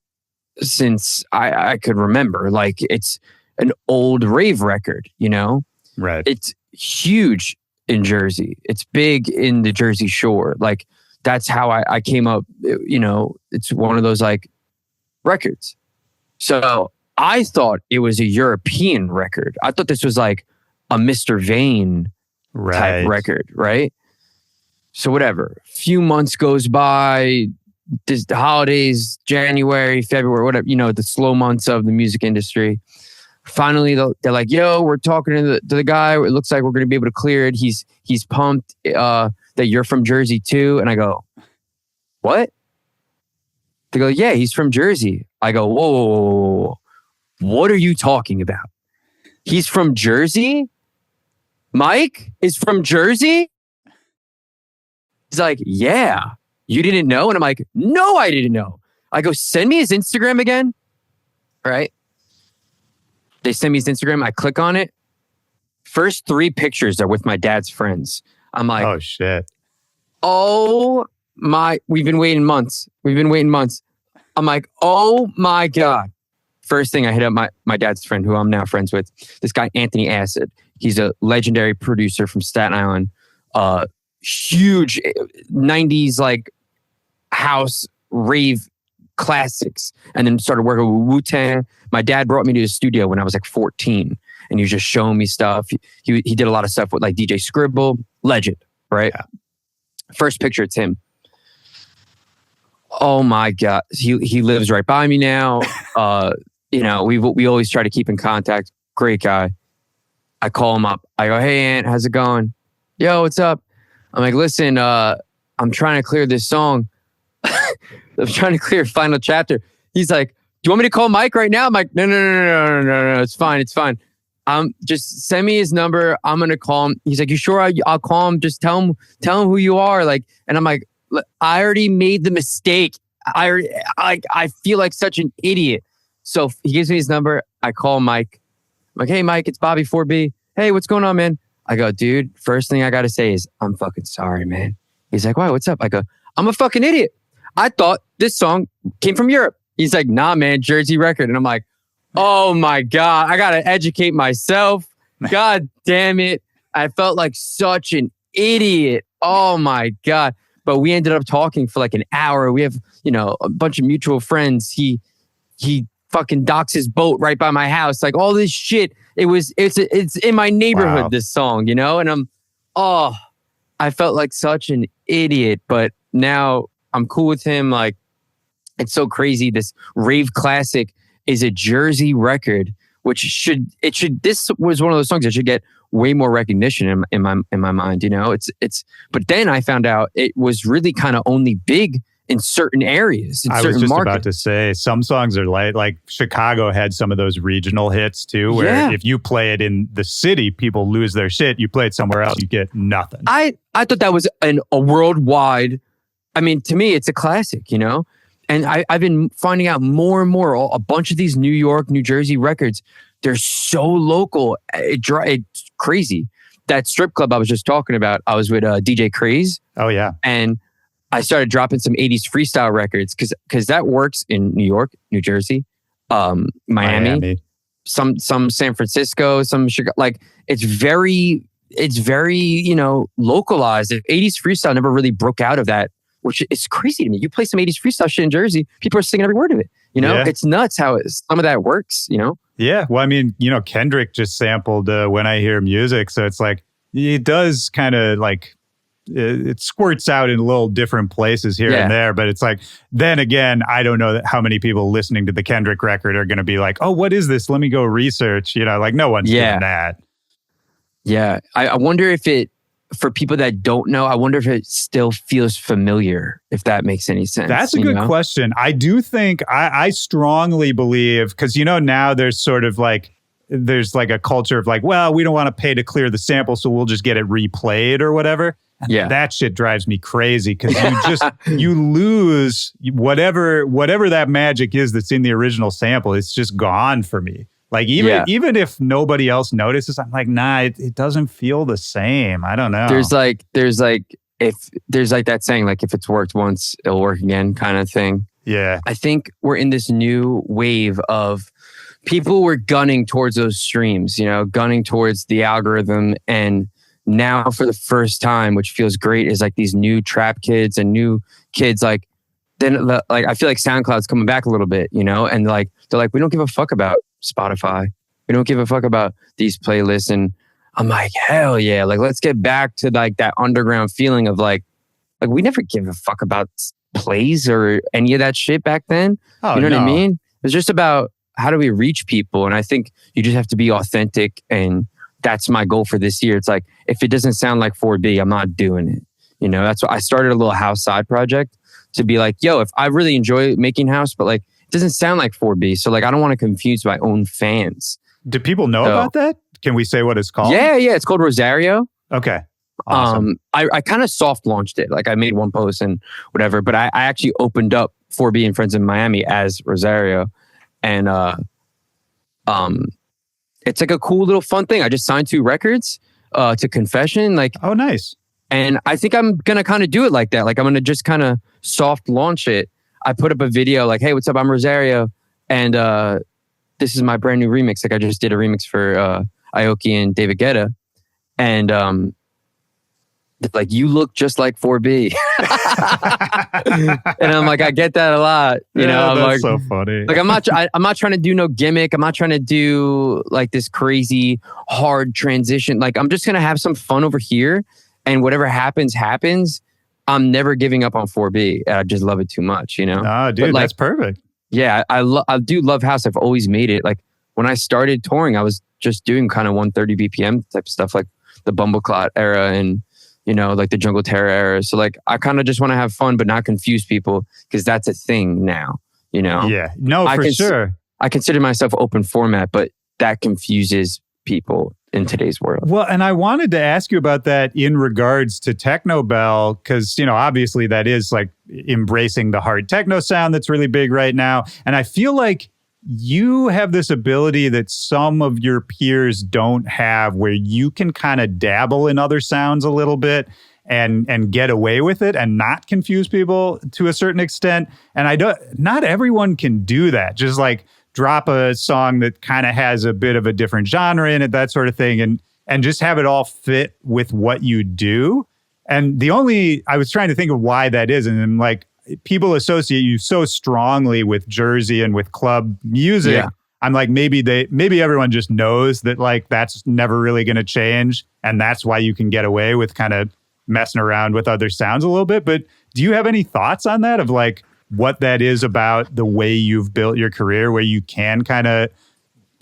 since I could remember. Like, it's an old rave record, you know? Right. It's huge in Jersey. It's big in the Jersey Shore. Like, that's how I came up, you know, it's one of those like records. So I thought it was a European record. I thought this was like a Mr. Vane type record, right? So whatever. Few months goes by, the holidays, January, February, whatever, you know, the slow months of the music industry. Finally, they're like, yo, we're talking to the guy. It looks like we're going to be able to clear it. He's pumped that you're from Jersey too. And I go, what? They go, yeah, he's from Jersey. I go, whoa. What are you talking about? He's from Jersey? Mike is from Jersey? He's like, yeah. You didn't know? And I'm like, no, I didn't know. I go, send me his Instagram again. All right. They send me his Instagram. I click on it. First 3 pictures are with my dad's friends. I'm like, oh, shit. Oh, my. We've been waiting months. I'm like, oh, my God. First thing, I hit up my dad's friend, who I'm now friends with. This guy, Anthony Acid. He's a legendary producer from Staten Island. Huge 90s like house rave classics, and then started working with Wu-Tang. My dad brought me to the studio when I was like 14, and he was just showing me stuff. He did a lot of stuff with like DJ Scribble, legend, right? Yeah. First picture, it's him. Oh my God, he lives right by me now. You know, we always try to keep in contact. Great guy. I call him up. I go, hey Ant, how's it going? Yo, what's up? I'm like, listen, I'm trying to clear this song. I'm trying to clear Final Chapter. He's like, do you want me to call Mike right now? I'm like, no. It's fine. Just send me his number. I'm going to call him. He's like, you sure? I'll call him. Just tell him who you are. Like, and I'm like, I already made the mistake. I feel like such an idiot. So he gives me his number. I call Mike. I'm like, hey, Mike, it's Bobby 4B. Hey, what's going on, man? I go, dude, first thing I got to say is, I'm fucking sorry, man. He's like, why? What's up? I go, I'm a fucking idiot. I thought this song came from Europe. He's like, nah, man, Jersey record. And I'm like, oh my God, I got to educate myself. God damn it. I felt like such an idiot. Oh my God. But we ended up talking for like an hour. We have, you know, a bunch of mutual friends. He fucking docks his boat right by my house. Like all this shit. It's in my neighborhood, wow. This song, you know? And I felt like such an idiot, but now I'm cool with him. Like, it's so crazy. This rave classic is a Jersey record, this was one of those songs that should get way more recognition in my mind, you know? But then I found out it was really kind of only big in certain areas. I was just about to say, some songs are like Chicago had some of those regional hits too, where if you play it in the city, people lose their shit. You play it somewhere else, you get nothing. I thought that was a worldwide, I mean, to me, it's a classic, you know? And I've been finding out more and more, a bunch of these New York, New Jersey records, they're so local. It's crazy. That strip club I was just talking about, I was with DJ Craze. Oh, yeah. And I started dropping some 80s freestyle records because that works in New York, New Jersey, Miami, some San Francisco, some Chicago. Like it's very, you know, localized. 80s freestyle never really broke out of that, which is crazy to me. You play some 80s freestyle shit in Jersey, people are singing every word of it. You know, It's nuts how some of that works, you know? Yeah. Well, I mean, you know, Kendrick just sampled When I Hear Music. So it's like, it does kind of like, it squirts out in little different places here and there, but it's like, then again, I don't know how many people listening to the Kendrick record are going to be like, oh, what is this? Let me go research. You know, like no one's doing that. Yeah. I wonder if it, for people that don't know, I wonder if it still feels familiar, if that makes any sense. That's a good question. I do think, I strongly believe, because, now there's sort of like, there's like a culture of like, well, we don't want to pay to clear the sample, so we'll just get it replayed or whatever. And that shit drives me crazy, because you lose whatever that magic is that's in the original sample. It's just gone for me. Like even if nobody else notices, I'm like, nah, it doesn't feel the same. I don't know. There's like that saying, like, if it's worked once, it'll work again kind of thing. Yeah. I think we're in this new wave of people were gunning towards those streams, gunning towards the algorithm. And now for the first time, which feels great, is like these new trap kids and new kids, like, then like, I feel like SoundCloud's coming back a little bit, and like, they're like, we don't give a fuck about Spotify. We don't give a fuck about these playlists. And I'm like, hell yeah. Like, let's get back to like that underground feeling of like we never give a fuck about plays or any of that shit back then. Oh, you know what I mean? It's just about how do we reach people? And I think you just have to be authentic. And that's my goal for this year. It's like, if it doesn't sound like 4B, I'm not doing it. That's why I started a little house side project to be like, yo, if I really enjoy making house, but like, it doesn't sound like 4B. So like, I don't want to confuse my own fans. Do people know about that? Can we say what it's called? Yeah. It's called Rosario. Okay. Awesome. I kind of soft launched it. Like, I made one post and whatever, but I actually opened up 4B and Friends in Miami as Rosario. And it's like a cool little fun thing. I just signed 2 records to Confession. Like, oh, nice. And I think I'm going to kind of do it like that. Like, I'm going to just kind of soft launch it. I put up a video like, hey, what's up? I'm Rosario. And this is my brand new remix. Like, I just did a remix for Aoki and David Guetta. And like, you look just like 4B. And I'm like, I get that a lot. I'm that's like, so funny. Like, I'm not trying to do no gimmick. I'm not trying to do like this crazy hard transition. Like, I'm just going to have some fun over here. And whatever happens. I'm never giving up on 4B. I just love it too much, Oh, dude, like, that's perfect. Yeah, I do love house. I've always made it. Like, when I started touring, I was just doing kind of 130 BPM type stuff, like the Bumbleclot era and, like the Jungle Terror era. So like, I kind of just want to have fun, but not confuse people, because that's a thing now, Yeah, no, for sure. I consider myself open format, but that confuses people in today's world. Well, and I wanted to ask you about that in regards to Techno Bell, because, obviously that is like embracing the hard techno sound that's really big right now. And I feel like you have this ability that some of your peers don't have, where you can kind of dabble in other sounds a little bit and get away with it and not confuse people to a certain extent. And not everyone can do that. Just like drop a song that kind of has a bit of a different genre in it, that sort of thing, and just have it all fit with what you do. And I was trying to think of why that is. And I'm like, people associate you so strongly with Jersey and with club music. Yeah. I'm like, maybe everyone just knows that like that's never really going to change. And that's why you can get away with kind of messing around with other sounds a little bit. But do you have any thoughts on that, of like what that is about the way you've built your career, where you can kind of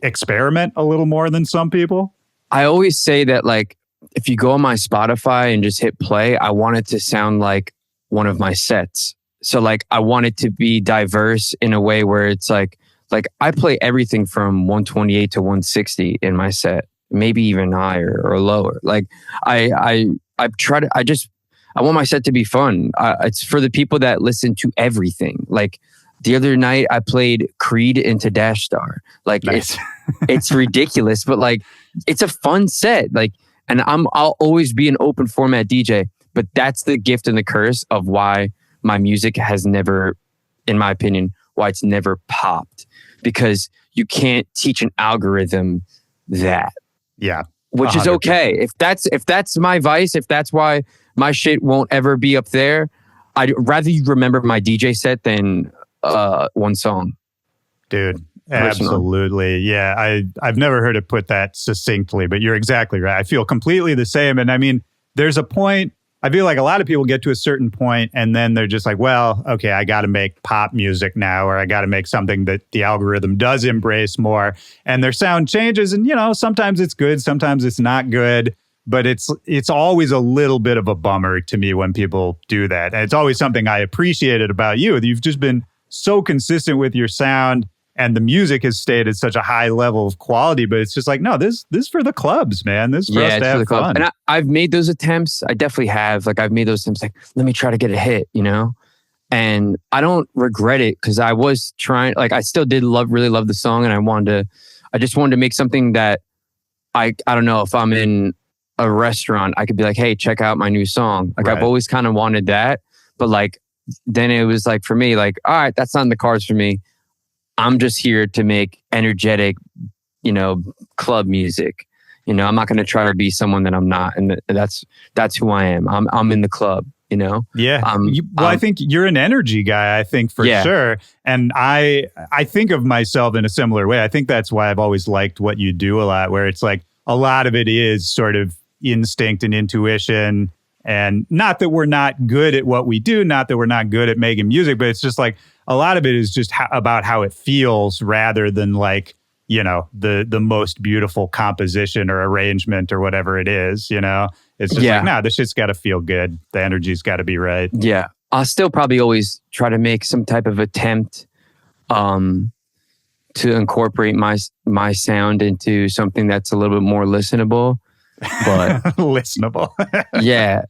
experiment a little more than some people? I always say that, like, if you go on my Spotify and just hit play, I want it to sound like one of my sets. So like, I want it to be diverse in a way where it's like I play everything from 128 to 160 in my set, maybe even higher or lower. Like I want my set to be fun. It's for the people that listen to everything. Like, the other night I played Creed into Dash Star. Like, nice. It's ridiculous, but like, it's a fun set. Like, and I'll always be an open format DJ, but that's the gift and the curse of why my music has never, in my opinion, why it's never popped, because you can't teach an algorithm that. Yeah. Which 100%. Is okay. If that's my vice, if that's why my shit won't ever be up there, I'd rather you remember my DJ set than one song. Dude, absolutely. Yeah, I've never heard it put that succinctly, but you're exactly right. I feel completely the same. And I mean, there's a point I feel like a lot of people get to a certain point and then they're just like, well, okay, I got to make pop music now, or I got to make something that the algorithm does embrace more. And their sound changes. And, sometimes it's good, sometimes it's not good. But it's always a little bit of a bummer to me when people do that. And it's always something I appreciated about you. You've just been so consistent with your sound, and the music has stayed at such a high level of quality. But it's just like, no, this is for the clubs, man. This is for us to have fun. And I've made those attempts. I definitely have. Like, I've made those attempts. Like, let me try to get a hit, And I don't regret it, because I was trying. Like, I still did really love the song, and I just wanted to make something that I don't know, if I'm in a restaurant, I could be like, hey, check out my new song. Like, right. I've always kind of wanted that. But like, then it was like, for me, like, all right, that's not in the cards for me. I'm just here to make energetic, club music. I'm not going to try to be someone that I'm not. And that's who I am. I'm in the club, Yeah. I think you're an energy guy, I think, for sure. And I think of myself in a similar way. I think that's why I've always liked what you do a lot, where it's like a lot of it is sort of instinct and intuition. And not that we're not good at what we do, not that we're not good at making music, but it's just like a lot of it is just about how it feels, rather than like, the most beautiful composition or arrangement or whatever it is, It's just like, nah, this shit's got to feel good. The energy's got to be right. Yeah. I'll still probably always try to make some type of attempt to incorporate my sound into something that's a little bit more listenable. But listenable. yeah.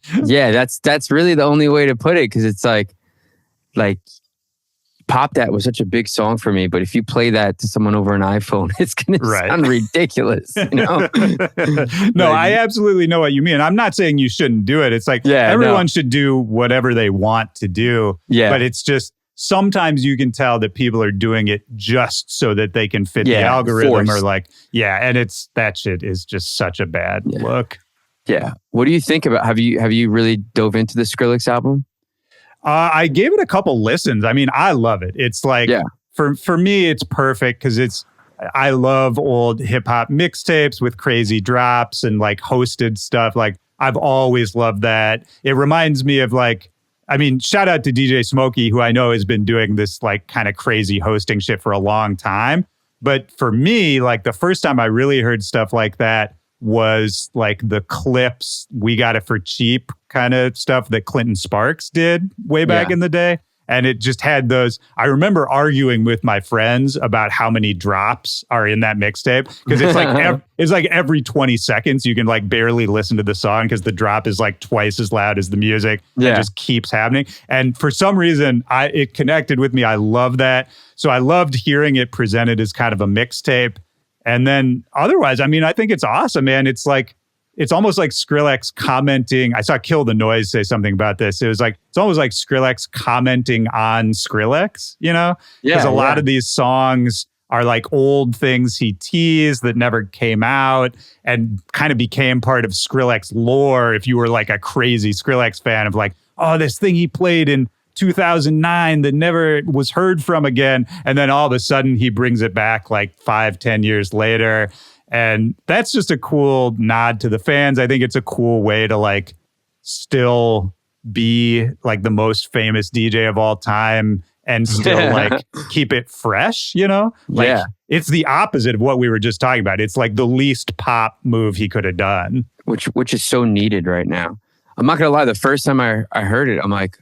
That's really the only way to put it, because it's like Pop That was such a big song for me, but if you play that to someone over an iPhone, it's going to sound ridiculous, No, I absolutely know what you mean. I'm not saying you shouldn't do it. It's like everyone should do whatever they want to do. Yeah. But it's just sometimes you can tell that people are doing it just so that they can fit the algorithm, or like, and that shit is just such a bad look. Yeah. What do you think about, have you really dove into the Skrillex album? I gave it a couple listens. I mean, I love it. It's like, for me, it's perfect, because I love old hip hop mixtapes with crazy drops and like hosted stuff. Like, I've always loved that. It reminds me of like, shout out to DJ Smokey, who I know has been doing this like kind of crazy hosting shit for a long time. But for me, like the first time I really heard stuff like that was like the Clips, We Got It for Cheap kind of stuff that Clinton Sparks did way back in the day. And it just had those. I remember arguing with my friends about how many drops are in that mixtape, because it's like every 20 seconds you can like barely listen to the song, because the drop is like twice as loud as the music. It just keeps happening. And for some reason, it connected with me. I love that. So I loved hearing it presented as kind of a mixtape. And then otherwise, I think it's awesome, man. It's like, it's almost like Skrillex commenting. I saw Kill the Noise say something about this. It was like, it's almost like Skrillex commenting on Skrillex, Because a lot of these songs are like old things he teased that never came out and kind of became part of Skrillex lore. If you were like a crazy Skrillex fan of like, oh, this thing he played in 2009 that never was heard from again. And then all of a sudden he brings it back like 5-10 years later. And that's just a cool nod to the fans. I think it's a cool way to like still be like the most famous DJ of all time and still like keep it fresh, Like it's the opposite of what we were just talking about. It's like the least pop move he could have done. Which is so needed right now. I'm not gonna lie, the first time I heard it, I'm like,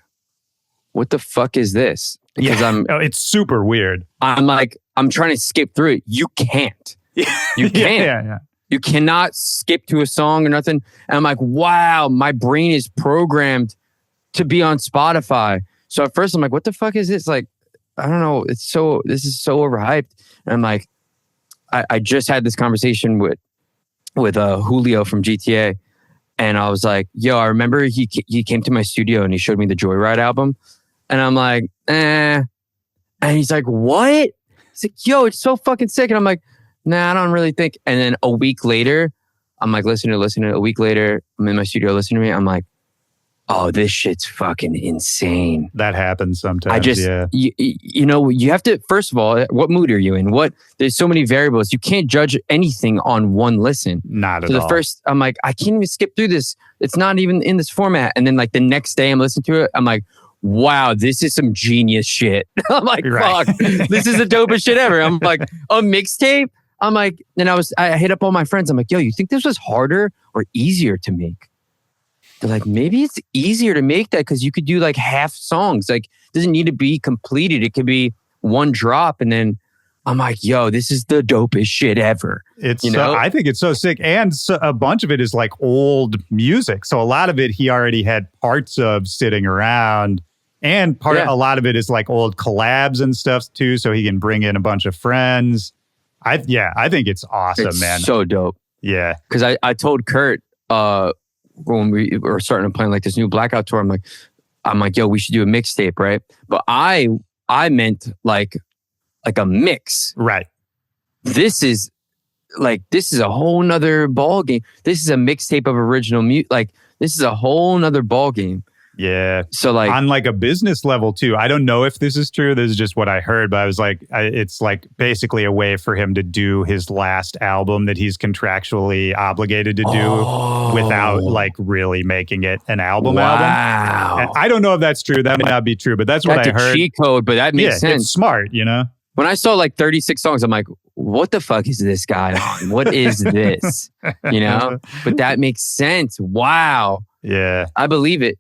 what the fuck is this? Because it's super weird. I'm like, I'm trying to skip through it. You can't. You can't. You cannot skip to a song or nothing. And I'm like, wow, my brain is programmed to be on Spotify. So at first I'm like, what the fuck is this? Like, I don't know. This is so overhyped. And I'm like, I just had this conversation with Julio from GTA. And I was like, yo, I remember he came to my studio and he showed me the Joyride album. And I'm like, eh. And he's like, what? He's like, yo, it's so fucking sick. And I'm like, nah, I don't really think. And then a week later, I'm like, listening. A week later, I'm in my studio listening to me. I'm like, oh, this shit's fucking insane. That happens sometimes. You know, you have to, first of all, what mood are you in? There's so many variables. You can't judge anything on one listen. Not at so all. The first, I'm like, I can't even skip through this. It's not even in this format. And then like the next day I'm listening to it, I'm like, wow, this is some genius shit. I'm like, fuck, this is the dopest shit ever. I'm like, a mixtape? I'm like, and I hit up all my friends. I'm like, yo, you think this was harder or easier to make? They're like, maybe it's easier to make that because you could do like half songs. Like, it doesn't need to be completed. It could be one drop. And then I'm like, yo, this is the dopest shit ever. I think it's so sick. And a bunch of it is like old music. So a lot of it he already had parts of sitting around. And a lot of it is like old collabs and stuff too. So he can bring in a bunch of friends. I think it's awesome, man. So dope. Yeah. Because I told Kurt when we were starting to plan like this new Blackout tour, I'm like, yo, we should do a mixtape, right? But I meant like a mix. Right. This is a whole nother ball game. This is a mixtape of original music. Like, this is a whole nother ball game. Yeah. So like on like a business level too, I don't know if this is true. This is just what I heard, but I was like, it's like basically a way for him to do his last album that he's contractually obligated to do without like really making it an album. Wow. And I don't know if that's true. That may not be true, but that's what I heard. That's a cheat code, but that makes sense. It's smart, you know? When I saw like 36 songs, I'm like, what the fuck is this guy on? What is this? You know? But that makes sense. Wow. Yeah. I believe it.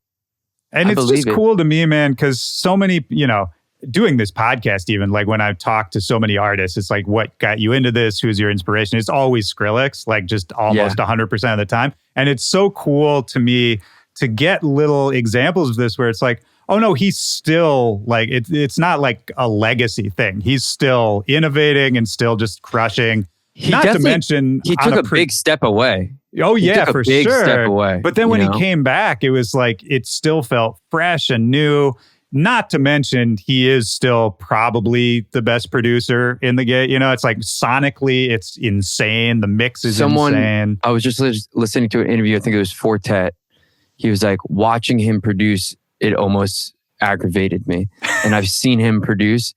And it's just cool to me, man, because so many, you know, doing this podcast, even like when I've talked to so many artists, it's like, what got you into this? Who's your inspiration? It's always Skrillex, like just almost 100% of the time. And it's so cool to me to get little examples of this where it's like, oh no, he's still like, it's not like a legacy thing. He's still innovating and still just crushing. Not to mention, he took a big step away. Oh yeah, for sure. Step away, but then when he came back, it was like it still felt fresh and new. Not to mention, he is still probably the best producer in the game. You know, it's like sonically, it's insane. The mix is insane. I was just listening to an interview. I think it was Fortet. He was like, watching him produce, it almost aggravated me. And I've seen him produce.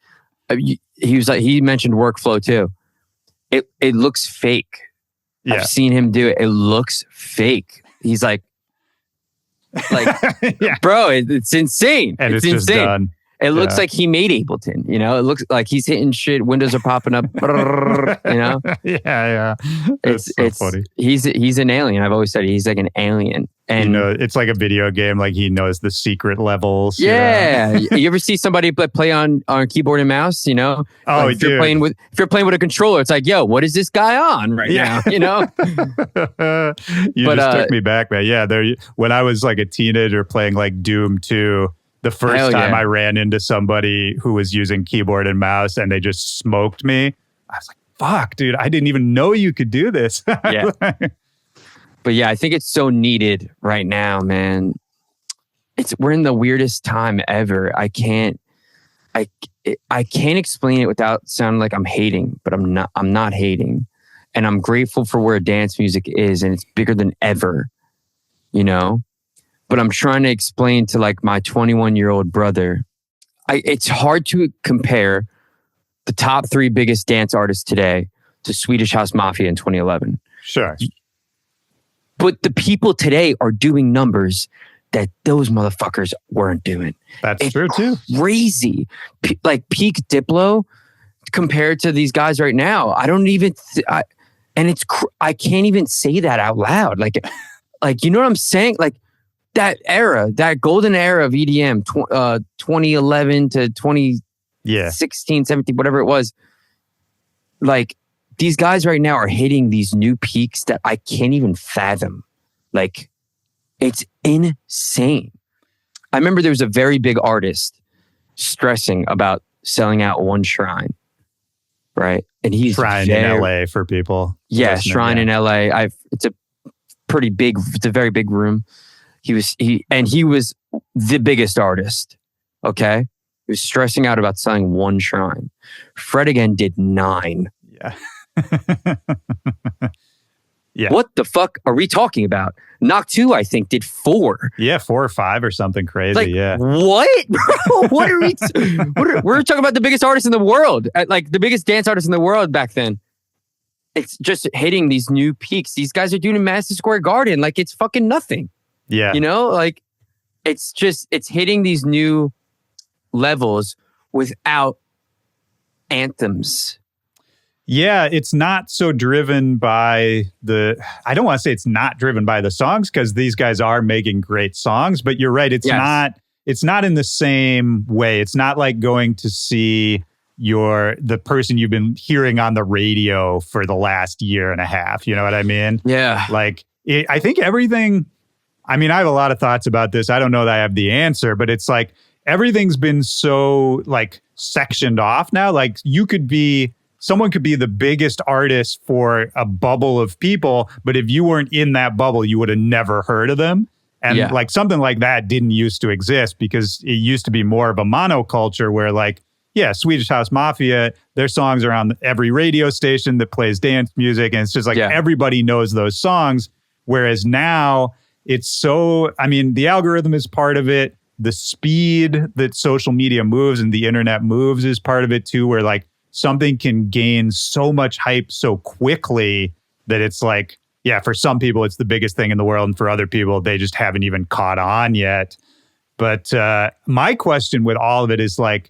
He was like, he mentioned workflow too. It looks fake. Yeah. I've seen him do it. It looks fake. He's like, bro, it's insane. And it's insane. Just done. It looks like he made Ableton, you know? It looks like he's hitting shit. Windows are popping up, you know? Yeah. It's so funny. He's an alien. I've always said he's like an alien. And you know, it's like a video game. Like he knows the secret levels. Yeah. You know? You ever see somebody play on keyboard and mouse, you know? Oh, like if you're playing with a controller, it's like, yo, what is this guy on now? You know? You just took me back, man. Yeah. When I was like a teenager playing like Doom 2, the first time I ran into somebody who was using keyboard and mouse and they just smoked me, I was like, fuck, dude, I didn't even know you could do this. Yeah. But yeah, I think it's so needed right now, man. We're in the weirdest time ever. I can't explain it without sounding like I'm hating, but I'm not hating. And I'm grateful for where dance music is, and it's bigger than ever, you know? But I'm trying to explain to like my 21-year-old brother, it's hard to compare the top 3 biggest dance artists today to Swedish House Mafia in 2011. Sure. But the people today are doing numbers that those motherfuckers weren't doing. It's true too. Crazy. Like peak Diplo compared to these guys right now. I don't even, I can't even say that out loud. Like, you know what I'm saying? Like that era, that golden era of EDM, 2011 to 2016, 17, whatever it was. Like, these guys right now are hitting these new peaks that I can't even fathom. Like, it's insane. I remember there was a very big artist stressing about selling out one shrine, right? And he's Shrine in LA for people. Yeah, Shrine in LA. It's a very big room. He was the biggest artist. Okay, he was stressing out about selling one shrine. Fred again did 9. Yeah. Yeah. What the fuck are we talking about? Knock 2, I think, did 4. Yeah, 4 or 5 or something crazy. Like, yeah. What? Bro, what are we... we're talking about the biggest artists in the world. Like, the biggest dance artists in the world back then. It's just hitting these new peaks. These guys are doing in Madison Square Garden. Like, it's fucking nothing. Yeah. You know? Like, it's hitting these new levels without anthems. Yeah, it's not so driven by I don't want to say it's not driven by the songs, because these guys are making great songs, but you're right. It's not in the same way. It's not like going to see the person you've been hearing on the radio for the last year and a half. You know what I mean? Yeah. Like, I think everything, I mean, I have a lot of thoughts about this. I don't know that I have the answer, but it's like everything's been so like sectioned off now. Like someone could be the biggest artist for a bubble of people, but if you weren't in that bubble, you would have never heard of them. And like something like that didn't used to exist, because it used to be more of a monoculture where like, yeah, Swedish House Mafia, their songs are on every radio station that plays dance music. And it's just like everybody knows those songs. Whereas now it's so, I mean, the algorithm is part of it. The speed that social media moves and the internet moves is part of it too, where like, something can gain so much hype so quickly that it's like, yeah, for some people, it's the biggest thing in the world. And for other people, they just haven't even caught on yet. But my question with all of it is like,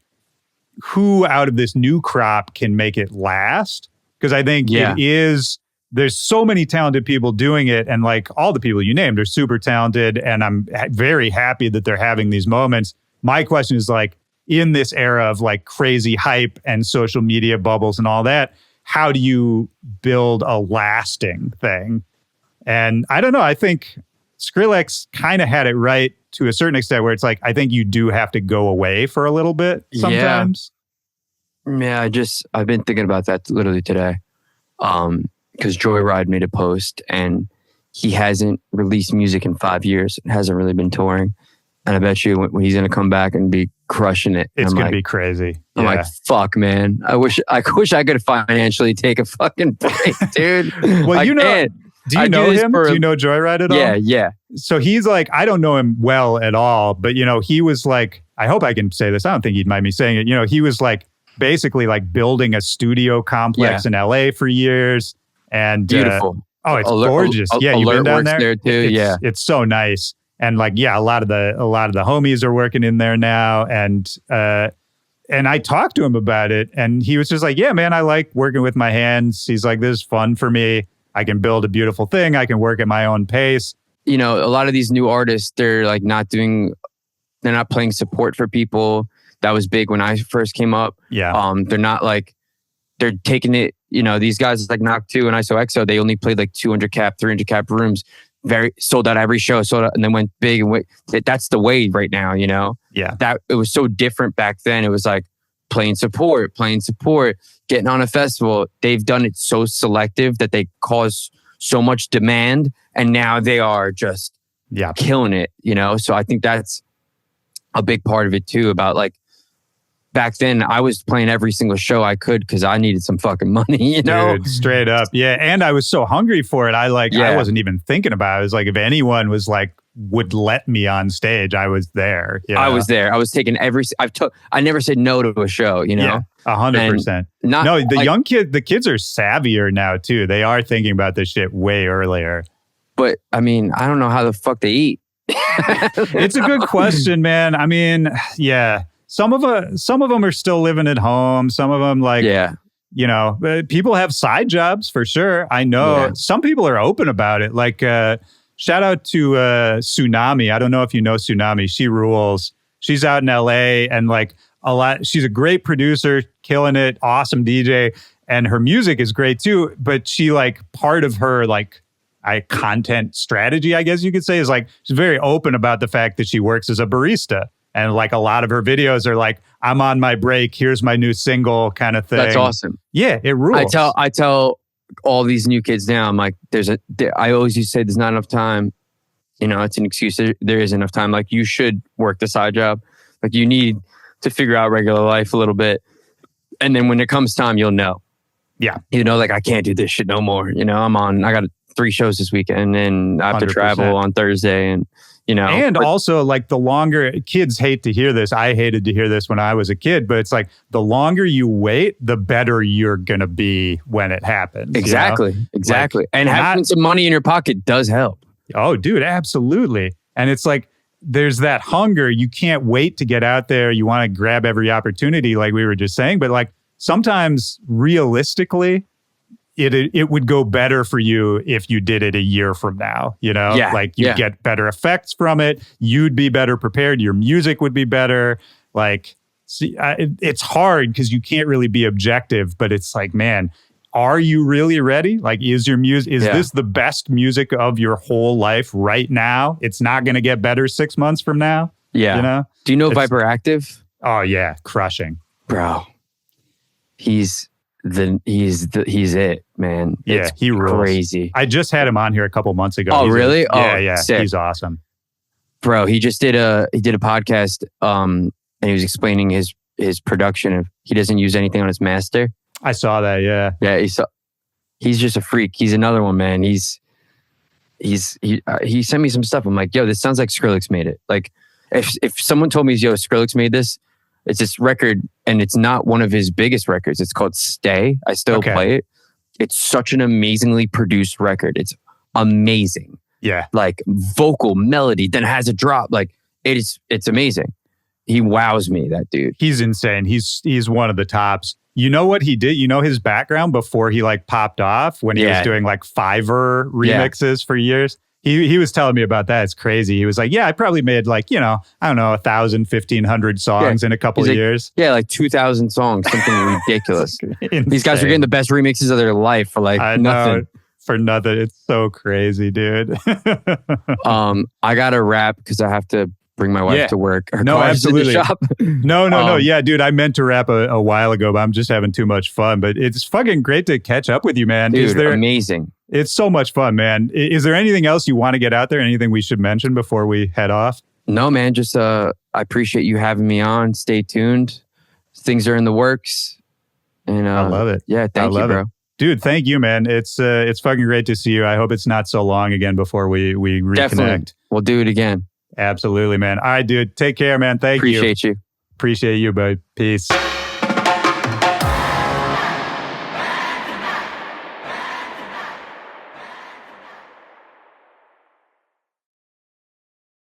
who out of this new crop can make it last? Because I think there's so many talented people doing it. And like all the people you named are super talented. And I'm very happy that they're having these moments. My question is like, in this era of like crazy hype and social media bubbles and all that, how do you build a lasting thing? And I don't know, I think Skrillex kind of had it right to a certain extent, where it's like, I think you do have to go away for a little bit sometimes. Yeah, I've been thinking about that literally today. Because Joyride made a post and he hasn't released music in 5 years. It hasn't really been touring. And I bet you when he's going to come back and be crushing it. It's going to be crazy. I'm like, fuck, man. I wish I could financially take a fucking break, dude. Well, do you know him? Do you know Joyride at all? Yeah. So he's like, I don't know him well at all, but you know, he was like, I hope I can say this. I don't think he'd mind me saying it. You know, he was like basically like building a studio complex in LA for years. And beautiful. It's gorgeous. You've been down there too. It's so nice. And like, yeah, a lot of the homies are working in there now. And I talked to him about it, and he was just like, yeah, man, I like working with my hands. He's like, this is fun for me. I can build a beautiful thing. I can work at my own pace. You know, a lot of these new artists, they're not playing support for people. That was big when I first came up. Yeah. They're not like, they're taking it, you know, these guys like Knock 2 and ISOXO, they only played like 200 cap, 300 cap rooms. Very sold out every show, sold out, and then went big. And that's the way right now, you know? Yeah. That it was so different back then. It was like playing support, getting on a festival. They've done it so selective that they cause so much demand, and now they are just killing it, you know? So I think that's a big part of it too, about like, back then, I was playing every single show I could because I needed some fucking money, you know? Dude, straight up. Yeah. And I was so hungry for it. I wasn't even thinking about it. I was like, if anyone was like, would let me on stage, I was there. You know? I was there. I was taking I never said no to a show, you know? Yeah, 100%. The kids are savvier now too. They are thinking about this shit way earlier. But I mean, I don't know how the fuck they eat. It's a good question, man. I mean, yeah. Some of them are still living at home. Some of them you know, people have side jobs for sure. I know some people are open about it. Like shout out to Tsunami. I don't know if you know Tsunami. She rules. She's out in LA and like she's a great producer, killing it, awesome DJ. And her music is great too. But she like part of her like content strategy, I guess you could say, is like she's very open about the fact that she works as a barista. And like a lot of her videos are like, I'm on my break. Here's my new single kind of thing. That's awesome. Yeah, it rules. I tell all these new kids now, I'm like, I always used to say there's not enough time. You know, it's an excuse. There is enough time. Like you should work the side job. Like you need to figure out regular life a little bit. And then when it comes time, you'll know. Yeah. You know, like I can't do this shit no more. You know, I got 3 shows this weekend, and then I have to 100%. travel on Thursday, and And also, like, the longer kids hate to hear this, I hated to hear this when I was a kid, but it's like the longer you wait, the better you're gonna be when it happens. Exactly. Like, and having some money in your pocket does help. Oh, dude, absolutely. And it's like, there's that hunger. You can't wait to get out there. You want to grab every opportunity, like we were just saying. But like sometimes realistically, it would go better for you if you did it a year from now, like you get better effects from it. You'd be better prepared. Your music would be better. Like, it's hard because you can't really be objective, but it's like, man, are you really ready? Like, is your music, this the best music of your whole life right now? It's not going to get better 6 months from now. Yeah. Do you know Viper Active? Oh yeah. Crushing. Bro. He's it, man. Yeah. He rules. Crazy. I just had him on here a couple months ago. Oh, really? Yeah. Sick. He's awesome. Bro, he just did a podcast, and he was explaining his production of, he doesn't use anything on his master. I saw that, yeah. Yeah, he's just a freak. He's another one, man. He sent me some stuff. I'm like, yo, this sounds like Skrillex made it. Like, if someone told me, yo, Skrillex made this, it's this record, and it's not one of his biggest records. It's called Stay. I still play it. It's such an amazingly produced record. It's amazing. Yeah. Like vocal, melody, then has a drop. Like, it's amazing. He wows me, that dude. He's insane. He's one of the tops. You know what he did? You know his background before he like popped off when he was doing like Fiverr remixes for years? He was telling me about that. It's crazy. He was like, yeah, I probably made like, I don't know, 1,000, 1,500 songs in a couple of years. Yeah, like 2,000 songs, something ridiculous. These guys are getting the best remixes of their life for like nothing. For nothing. It's so crazy, dude. I got to wrap because I have to bring my wife to work. Her car's absolutely. in the shop. No. Yeah, dude, I meant to wrap a while ago, but I'm just having too much fun. But it's fucking great to catch up with you, man. Dude, amazing. It's so much fun, man. Is there anything else you want to get out there? Anything we should mention before we head off? No, man. Just I appreciate you having me on. Stay tuned. Things are in the works. And I love it. Yeah, thank you, bro. Dude, thank you, man. It's fucking great to see you. I hope it's not so long again before we reconnect. Definitely. We'll do it again. Absolutely, man. All right, dude. Take care, man. Thank you. Appreciate you. Appreciate you, bud. Peace.